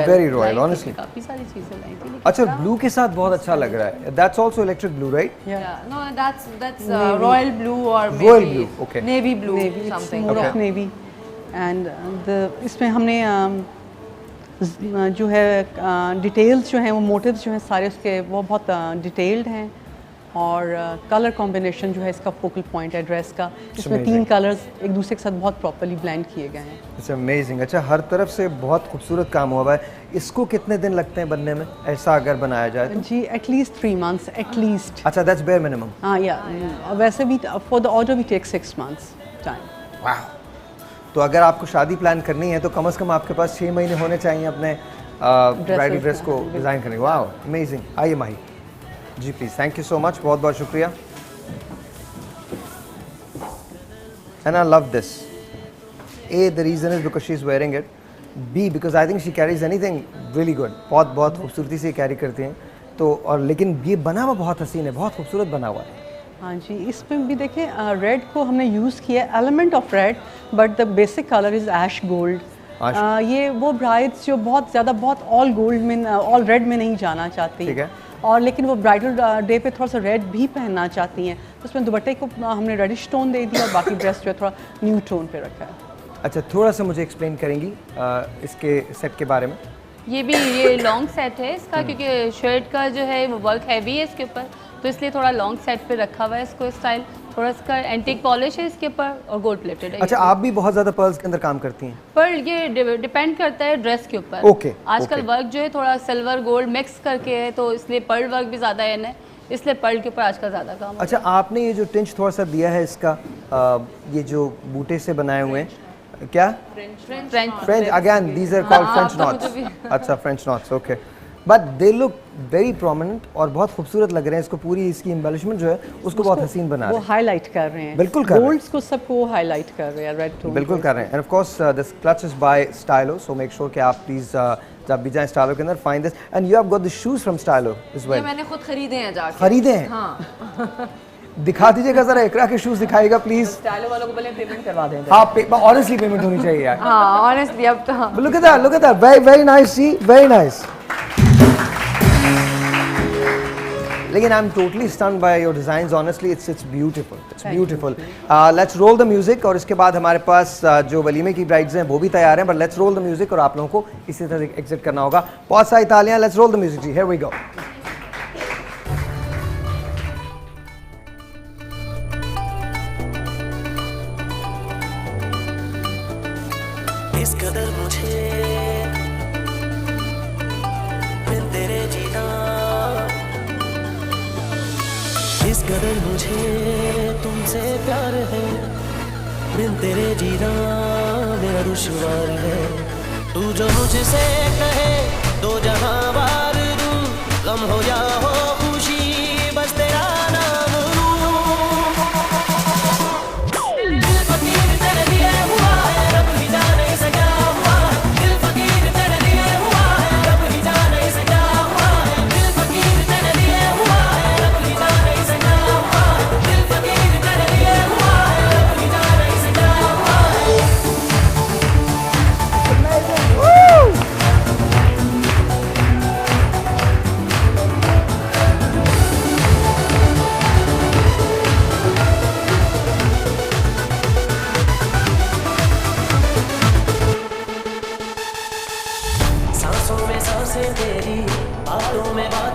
वेरी रॉयल ऑनेस्टली। काफ़ी सारी चीज़ें लाई थी। अच्छा ब्लू के साथ बहुत अच्छा लग रहा है, that's also electric blue right? No that's royal blue और okay navy blue something, more of navy. And इसमें हमने जो है डिटेल्स जो हैं वो मोटिव्स जो हैं सारे उसके वो बहुत डिटेल्ड हैं, और कलर कॉम्बिनेशन जो है इसका फोकल पॉइंट है ड्रेस का, इसमें 3 कलर्स एक दूसरे के साथ बहुत प्रॉपर्ली ब्लेंड किए गए हैं। It's amazing. अच्छा हर तरफ से बहुत खूबसूरत काम हुआ है। इसको कितने दिन लगते हैं बनने में, ऐसा अगर बनाया जाए तो? जी एटलीस्ट 3 मंथ्स एटलीस्ट। अच्छा दैट्स बेयर मिनिमम। हाँ या वैसे भी for the order we take 6 months time. वाह, तो अगर आपको शादी प्लान करनी है तो कम से कम आपके पास 6 महीने होने चाहिए अपने ब्राइडल ड्रेस को डिज़ाइन करने। वाह अमेजिंग। आइए Mahi ji please, thank you so much, बहुत शुक्रिया। And I love this. A, the reason is because she's wearing it. B, because I think she carries anything really good. बहुत खूबसूरती से कैरी करती हैं तो, और लेकिन ये बना हुआ बहुत हसीन है, बहुत खूबसूरत बना हुआ है। हाँ जी, इसमें भी देखिए रेड को हमने यूज़ किया, element of red, but the basic colour is ash gold. ये वो ब्राइड्स जो बहुत ऑल गोल्ड में, ऑल रेड में नहीं जाना चाहती, ठीक है, और लेकिन वो ब्राइडल डे पे थोड़ा सा रेड भी पहनना चाहती हैं, तो उसमें दुपट्टे को हमने रेडिश टोन दे दिया, बाकी ड्रेस जो है थोड़ा न्यू टोन पे रखा है। अच्छा थोड़ा सा मुझे एक्सप्लेन करेंगी इसके सेट के बारे में? ये लॉन्ग सेट है इसका, क्योंकि शर्ट का जो है वो वर्क हैवी है इसके ऊपर, तो इसलिए थोड़ा लॉन्ग सेट पे रखा हुआ है इसको स्टाइल, थोड़ा इसका एंटीक पॉलिश है इसके ऊपर, और गोल्ड प्लेटेड है। अच्छा आप भी बहुत ज़्यादा पर्ल्स के अंदर काम करती हैं? पर ये डिपेंड करता है ड्रेस के ऊपर। ओके, आजकल वर्क जो है थोड़ा सिल्वर गोल्ड मिक्स करके है, तो इसलिए पर्ल वर्क भी ज़्यादा है, इसलिए पर्ल के ऊपर आजकल ज़्यादा काम। अच्छा आपने ये जो टिंच थोड़ा सा दिया है इसका, ये जो बूटे से बनाए हुए हैं, क्या? French again, these are called French knots. अच्छा French knots, okay, but they look very prominent और बहुत खूबसूरत लग रहे हैं। इसको पूरी इसकी एम्बेलिशमेंट जो है उसको बहुत हसीन बना रहे हैं, वो हाईलाइट कर रहे हैं, बिल्कुल कर रहे हैं, गोल्ड्स को सबको हाईलाइट कर रहे हैं, रेड टोन बिल्कुल कर रहे हैं। And of course this clutch is by Stylo, so make sure कि आप प्लीज जब भी जाएं स्टाइलो के अंदर find this, and you have got the shoes from Stylo as well. ये मैंने खुद खरीदे हैं जाके। खरीदे हैं? हाँ। दिखा दीजिएगा जरा, इकरा के शूज दिखाएगा प्लीज। स्टाइलो वालों को पहले पेमेंट करवा दें। हाँ ऑनेस्टली पेमेंट होनी चाहिए यार। हाँ ऑनेस्टली अब तो look at that, very nice, see very nice. लेकिन I am totally stunned by your designs, honestly it's beautiful. Let's roll the music, और इसके बाद हमारे पास जो वलीमे की ब्राइड्स हैं वो भी तैयार हैं, but let's roll the music और आप लोगों को इसी तरह एग्जिट करना होगा। बहुत सारी तालियां, लेट्स रोल द म्यूजिक जी, हियर वी गो। इस कदर मुझे बिन तेरे जीना, इस कदर मुझे तुमसे प्यार है, बिन तेरे जीना मेरा दुश्वार है। तू जो मुझसे कहे दो जहां वार दूं, गम हो या हो खुशी बस तेरा नाम लूं। दिल फकीर तेरे लिए हुआ है, रब ही जाने से क्या हुआ है। दिल फकीर तेरे लिए हुआ है, रब ही जाने से क्या हुआ है। दिल फकीर तेरे लिए हुआ है, रब ही जाने से क्या हुआ है। दिल फकीर तेरे लिए हुआ है, रब ही जाने से क्या हुआ है।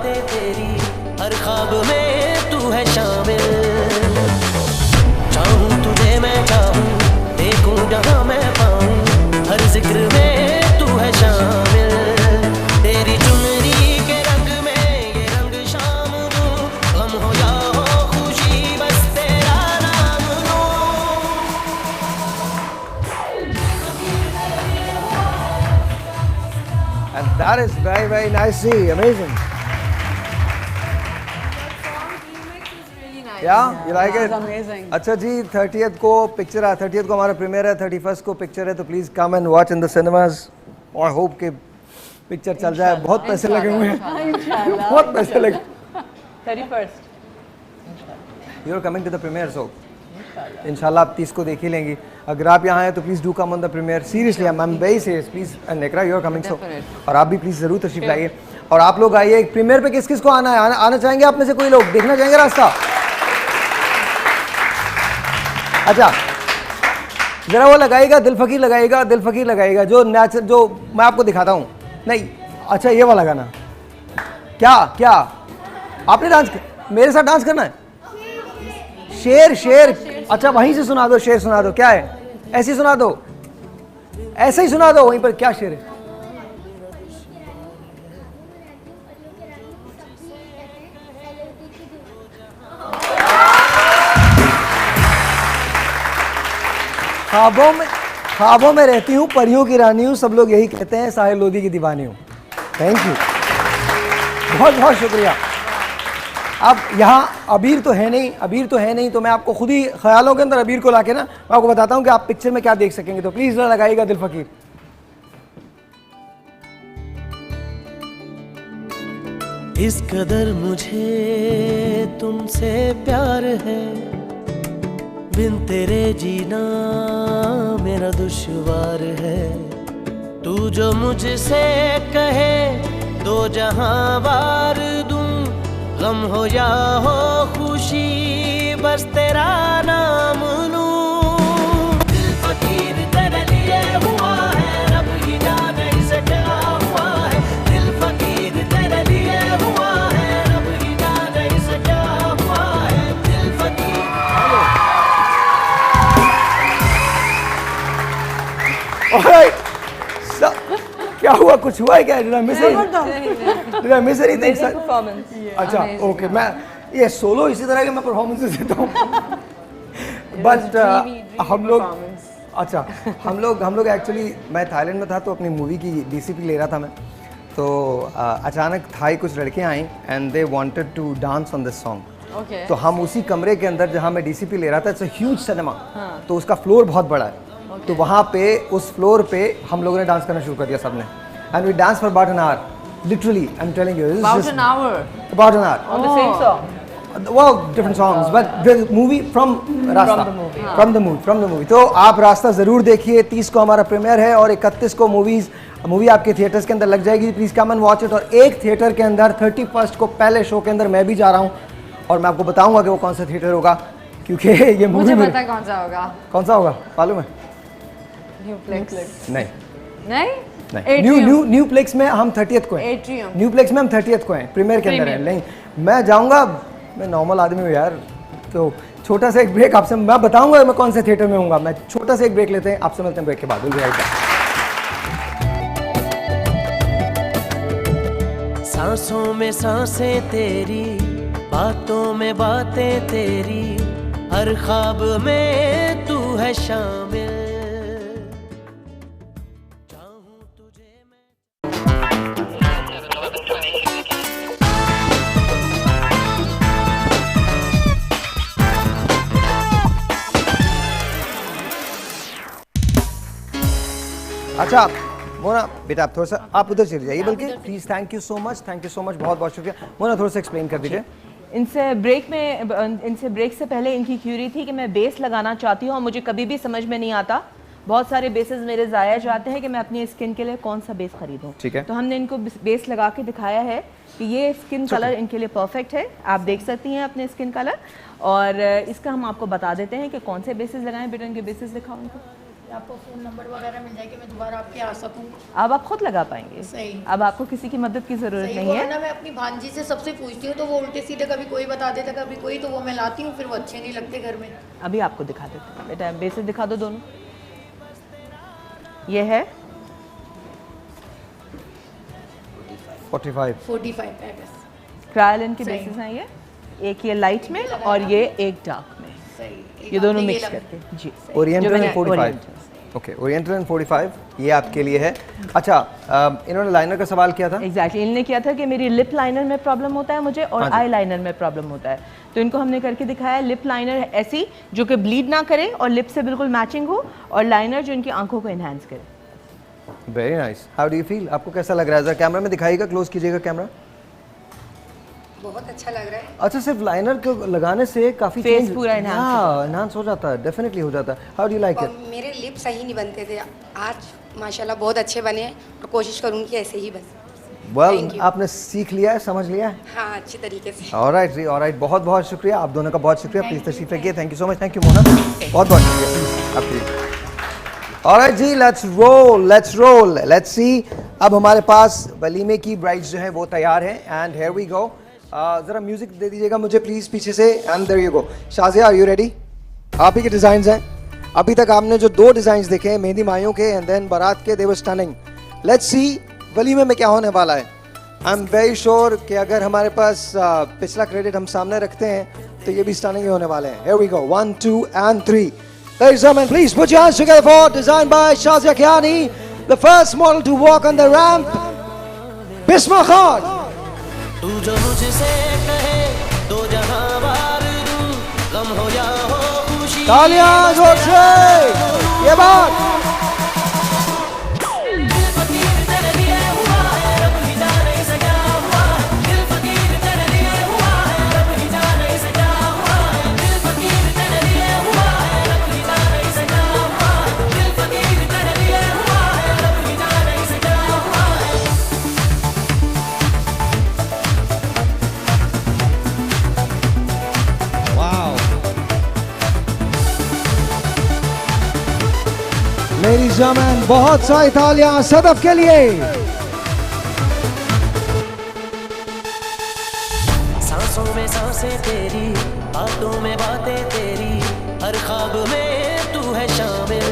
बातें तेरी, हर ख्वाब में तू है शामिल। चाहूं तुझे मैं चाहूं, देखूं जहां मैं पाऊं, हर जिक्र में तू है शामिल। तेरी चुनरी के रंग में ये रंग शाम दूं, गम हो या हो खुशी बस तेरा नाम लूं। And that is very, very nicely amazing. Yeah, you like it? Amazing. अच्छा जी, 30th को पिक्चर है, 30th को हमारा प्रीमियर है, 31st को पिक्चर है, तो please come and watch in the cinemas. और होप के पिक्चर चल जाए। बहुत पैसे लगे हुए हैं, बहुत पैसे लगे। 31st you are coming to the premiere, so इंशाल्लाह आप 30 को देख ही लेंगी। अगर आप यहाँ हैं तो please do come on the premiere. Seriously I am very serious, please. नेकरा यू आर कमिंग, सो और आप भी प्लीज जरूर तशरीफ लाइए। और आप लोग आइए प्रीमियर पे। किस किस को आना है? आना चाहेंगे आप में से कोई लोग? देखना चाहेंगे रास्ता? अच्छा, जरा वो लगाएगा, दिल फकीर लगाएगा, दिल फकीर लगाएगा, जो नेचुरल, जो मैं आपको दिखाता हूँ। नहीं, अच्छा ये वाला गाना। क्या क्या आपने डांस मेरे साथ डांस करना है? शेर शेर, अच्छा वहीं से सुना दो, शेर सुना दो। क्या है? ऐसे ही सुना दो, ऐसे ही सुना दो। वहीं पर क्या शेर है? ख्वाबों में रहती हूँ, परियों की रानी हूँ, सब लोग यही कहते हैं, साहिल लोधी की दीवानी हूँ। थैंक यू, बहुत बहुत शुक्रिया। अब यहाँ अबीर तो है नहीं, अबीर तो है नहीं, तो मैं आपको खुद ही ख्यालों के अंदर अबीर को लाके ना मैं आपको बताता हूँ कि आप पिक्चर में क्या देख सकेंगे। तो प्लीज लगाइएगा दिल फकीर। इस कदर मुझे तुमसे प्यार है, बिन तेरे जीना मेरा दुश्वार है। तू जो मुझसे कहे दो जहां वार दूं, गम हो या हो खुशी बस तेरा नाम लूं। दिल फकीर तेरे लिए हुआ है, रब ही जाने इसे क्या हुआ है। दिल फकीर तेरे लिए हुआ है, रब ही जाने इसे क्या हुआ है। दिल फकीर। Alright. क्या हुआ? कुछ हुआ है क्या? Did I miss anything? अच्छा, ओके। मैं ये सोलो इसी तरह के मैं परफॉर्मेंसेस देता हूँ। बट हम लोग, अच्छा हम लोग एक्चुअली, मैं थाईलैंड में था तो अपनी मूवी की डीसीपी ले रहा था मैं, तो अचानक थाई कुछ लड़के आई and they wanted to dance on this song. तो हम उसी कमरे के अंदर जहाँ मैं डीसीपी ले रहा था, इट्स अ ह्यूज सिनेमा, तो उसका फ्लोर बहुत बड़ा है। तो वहाँ पे उस फ्लोर पे हम लोगों ने डांस करना शुरू कर दिया सबने, and we dance for about an hour, literally I am telling you, about an hour on the same song. Well, different songs, but the movie from Rasta, from the movie. तो आप रास्ता ज़रूर देखिए। 30 को हमारा प्रीमियर है और 31 को मूवी आपके थिएटर्स के अंदर लग जाएगी। Please come and watch it. और एक थिएटर के अंदर 31 को पहले शो के अंदर मैं भी जा रहा हूँ, और मैं आपको बताऊँगा कि वो कौन सा थिएटर होगा, क्योंकि ये मूवी मुझे पता है कौन सा होगा। कौन सा होगा मालूम है? नहीं न्यू प्लेक्स में हम 30th को हैं। न्यू प्लेक्स में हम 30th को हैं, प्रीमियर के अंदर है। नहीं, मैं जाऊंगा, मैं नॉर्मल आदमी हूँ यार। तो छोटा सा एक ब्रेक, आपसे मैं बताऊंगा मैं कौन से थिएटर में हूँगा। मैं छोटा सा एक ब्रेक लेते हैं, आपसे मिलते हैं ब्रेक के बाद। सांसों में सांसें तेरी, बातों में बातें तेरी, हर ख्वाब में तू है शामिल। अच्छा मोना बेटा, आप थोड़ा सा आप उधर चले जाइए, बल्कि please. Thank you so much, बहुत बहुत शुक्रिया। मोना थोड़ा सा एक्सप्लेन कर दीजिए। इनसे ब्रेक से पहले इनकी क्यूरी थी कि मैं बेस लगाना चाहती हूँ, और मुझे कभी भी समझ में नहीं आता, बहुत सारे बेसेस मेरे ज़ाया जाते हैं कि मैं अपनी स्किन के लिए कौन सा बेस खरीदूँ। ठीक है, तो हमने इनको बेस लगा के दिखाया है कि ये स्किन कलर इनके लिए परफेक्ट है। आप देख सकती हैं अपने स्किन कलर, और इसका हम आपको बता देते हैं कि कौन से बेसेस लगाएं। बेटा इनके बेसेस दिखाओ उनको। आपको फ़ोन नंबर वगैरह मिल जाए कि मैं दोबारा आपके आ सकूँ? अब आप खुद लगा पाएंगे। सही। अब आपको किसी की मदद की ज़रूरत सही, नहीं वो है ना मैं अपनी भांजी से सबसे पूछती हूँ तो वो उल्टे सीधे कभी कोई बता देता कभी कोई, तो वो मैं लाती हूँ, फिर वो अच्छे नहीं लगते घर में। अभी आपको दिखा देते हैं बेटा, बेसिस दिखा दो दोनों। ये है 45 पैकेट्स क्रायोलिन की सही। बेसिस हैं ये, एक ये लाइट में और ये एक डार्क में, सही। ये दोनों आपने मिक्स लगा- करके जी। ओरिएंटल जो एंड मैंने- 45 ओके, ओरिएंटल एंड 45 ये आपके लिए है। अच्छा, इन्होंने लाइनर का सवाल किया था। एग्जैक्टली इन्होंने किया था कि मेरी लिप लाइनर में प्रॉब्लम होता है मुझे और हाँ जी। आई लाइनर में प्रॉब्लम होता है, तो इनको हमने करके दिखाया है लिप लाइनर ऐसी जो कि ब्लीड ना करे और लिप से बिल्कुल मैचिंग हो, और लाइनर जो इनकी आंखों को इन्हांस करे। Very nice. How do you feel? आपको कैसा लग रहा है? जरा कैमरा में दिखाइएगा, क्लोज कीजिएगा कैमरा। बहुत अच्छा लग रहा है। अच्छा, सिर्फ लाइनर को लगाने से काफी Face पूरा enhance एनहांस हो जाता है, डेफिनेटली हो जाता है। हाउ डू यू लाइक और इट? मेरे लिप सही नहीं बनते थे, आज माशाल्लाह बहुत अच्छे बने हैं और कोशिश करूँगी कि ऐसे ही बने। वेल, आपने सीख लिया है, समझ लिया है। हाँ, अच्छी तरीके से। ऑलराइट जी, ऑलराइट, बहुत बहुत शुक्रिया आप दोनों का, बहुत शुक्रिया। प्लीज तशरीफ रखिए। Thank you so much. Thank you Mona, बहुत बहुत शुक्रिया प्लीज आपकी। ऑलराइट जी, लेट्स रोल, लेट्स सी। अब हमारे पास वलीमे की ब्राइड्स जो हैं वो तैयार हैं, एंड हियर वी गो। जरा म्यूजिक दे दीजिएगा मुझे प्लीज पीछे से, and there you go. Shazia, are you ready? आप ही के डिजाइन्स हैं। अभी तक आपने जो 2 डिजाइन्स देखे हैं, मेहंदी माइयों के एंड देन बारात के, दे वर स्टनिंग। लेट्स सी वलीमे में क्या होने वाला है। आई एम वेरी श्योर कि अगर हमारे पास पिछला क्रेडिट हम सामने रखते हैं तो ये भी स्टनिंग ही होने वाले हैं। Here we go, 1 2 and 3। Ladies and gentlemen, please put your hands together for designed by Shazia Kiani, the first model to walk on the ramp, Bisma Khan. तू जो मुझसे कहे दो जहां बार दूं, गम हो या हो खुशी। तालियां जोर से, ये बात। Ladies and gentlemen, बहुत सारी तालियां सदफ के लिए। सांसों में सांसें तेरी, बातों में बातें तेरी, हर ख्वाब में तू है शामिल।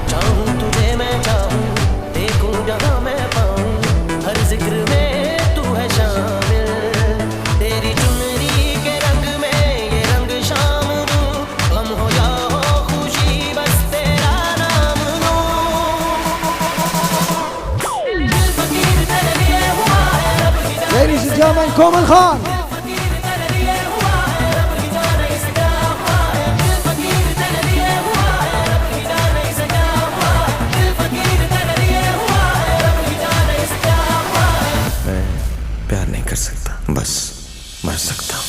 चाहूं तुझे मैं चाहूं, देखूं जहां मैं पाऊं, हर जिक्र में तू है शामिल। तेरी चुनरी के रंग में ये रंग शाम दूं, गम हो या हो खुशी, बस तेरा नाम लूं। दिल फकीर तेरे लिए हुआ है, रब की जान। Ladies and gentlemen, Komal Khan. मैं प्यार नहीं कर सकता, बस मर सकता हूँ।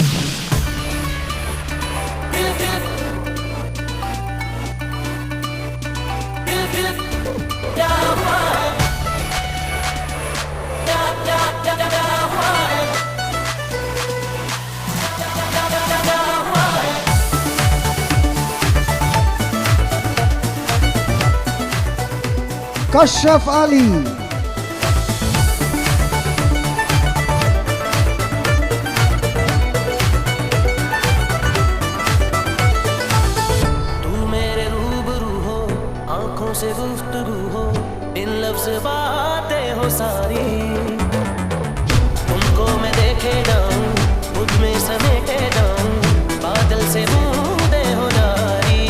कशफ अली। तू मेरे रूबरू हो, आंखों से गुफ्तगू हो, बिन लफ्ज़ बातें हो सारी। तुमको मैं देखे जाऊं, खुद में समेटे जाऊं, बादल से बूंदे हो जारी।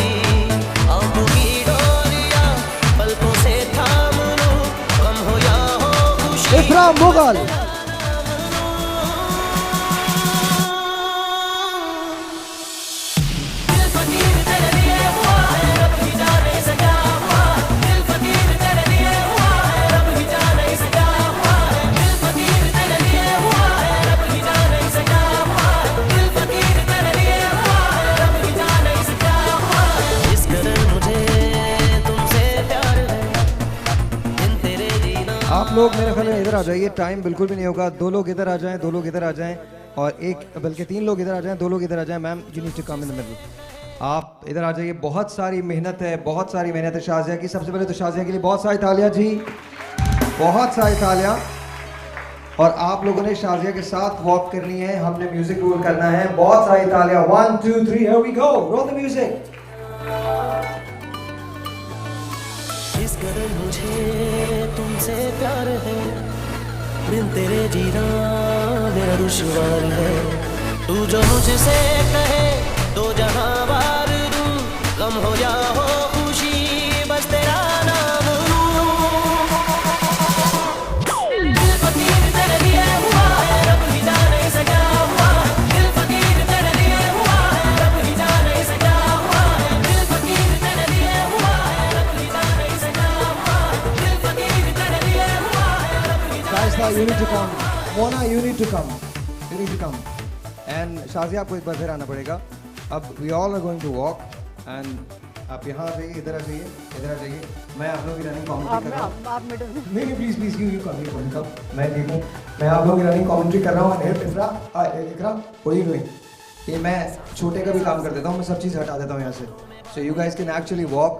आंखों की डोरियां पलकों से थाम लूं, गम हो या हो खुशी। इकराम मुगल। आप लोग मेरे ख्याल में इधर आ जाइए, टाइम बिल्कुल भी नहीं होगा। 2 लोग इधर आ जाएं, 2 लोग इधर आ जाएं, और एक बल्कि 3 लोग इधर आ जाएं, 2 लोग इधर आ जाएं। Ma'am, you need to come in the middle. आप इधर आ जाइए। बहुत सारी मेहनत है, बहुत सारी मेहनत है शाजिया की। सबसे पहले तो शाजिया के लिए बहुत सारी तालियां जी, बहुत सारी तालियां। और आप लोगों ने शाजिया के साथ वॉक करनी है, हमने म्यूजिक रोल करना है। बहुत सारी तालियां। 1 2 3 here we go, roll the music. इस कदर मुझे तुमसे प्यार है, बिन तेरे जीना मेरा दुश्वार है। तू जो मुझसे कहे तो जहां बार दूं, गम हो या हो खुशी बस तेरा नाम लूं। दिल फकीर तेरे लिए हुआ है, रब ही जाने से क्या हुआ है। दिल फकीर तेरे लिए हुआ है, रब ही जाने से क्या हुआ है। दिल फकीर तेरे लिए हुआ है, रब ही जाने से क्या हुआ है। दिल फकीर तेरे लिए हुआ है, रब ही Shaista, you need to come. Mona, you need to come. You need to come. And Shazia आपको एक बार फिर आना पड़ेगा। अब we all are going to walk and आप यहाँ आ जाइए, इधर आ जाइए, इधर आ जाइए। मैं आप लोगों की रनिंग कमेंट्री कर रहा हूँ। आप मिडल में। नहीं प्लीज प्लीज यू कम। मैं ठीक हूँ। मैं आप लोगों की रनिंग कमेंट्री कर रहा हूँ। इकरा, what are you doing? ये मैं छोटे का भी काम कर देता हूँ, मैं सब चीज़ हटा देता हूँ यहाँ से। So you guys can actually walk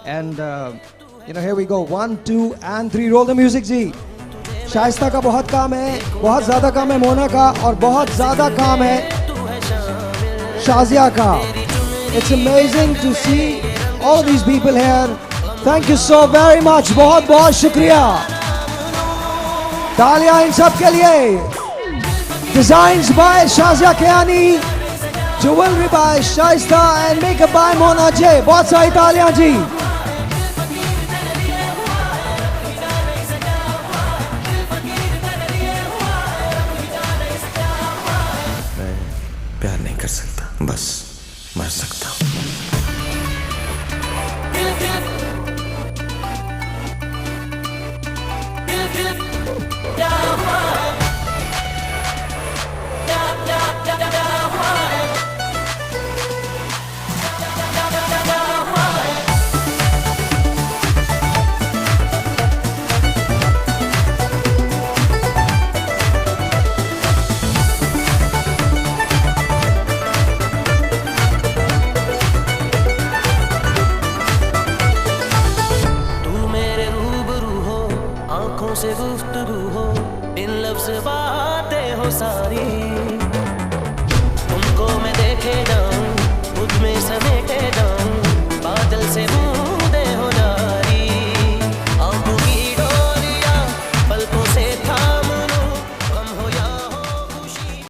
and you know here we go 1 2 and 3 roll the music जी। शाइस्ता का बहुत काम है, बहुत ज़्यादा काम है मोना का, और बहुत ज़्यादा काम है शाजिया का। It's amazing to see all these people here. Thank you so very much. बहुत बहुत शुक्रिया। तालियां इन सब के लिए। Designs by Shazia Kiani, jewelry by Shaista and makeup by Mona जे। बहुत सारी तालियां जी। प्यार नहीं कर सकता, बस मर सकता हूँ। से गुफ्तगू हो, इन लफ्ज़ बातें हो सारी, तुमको मैं देखे ना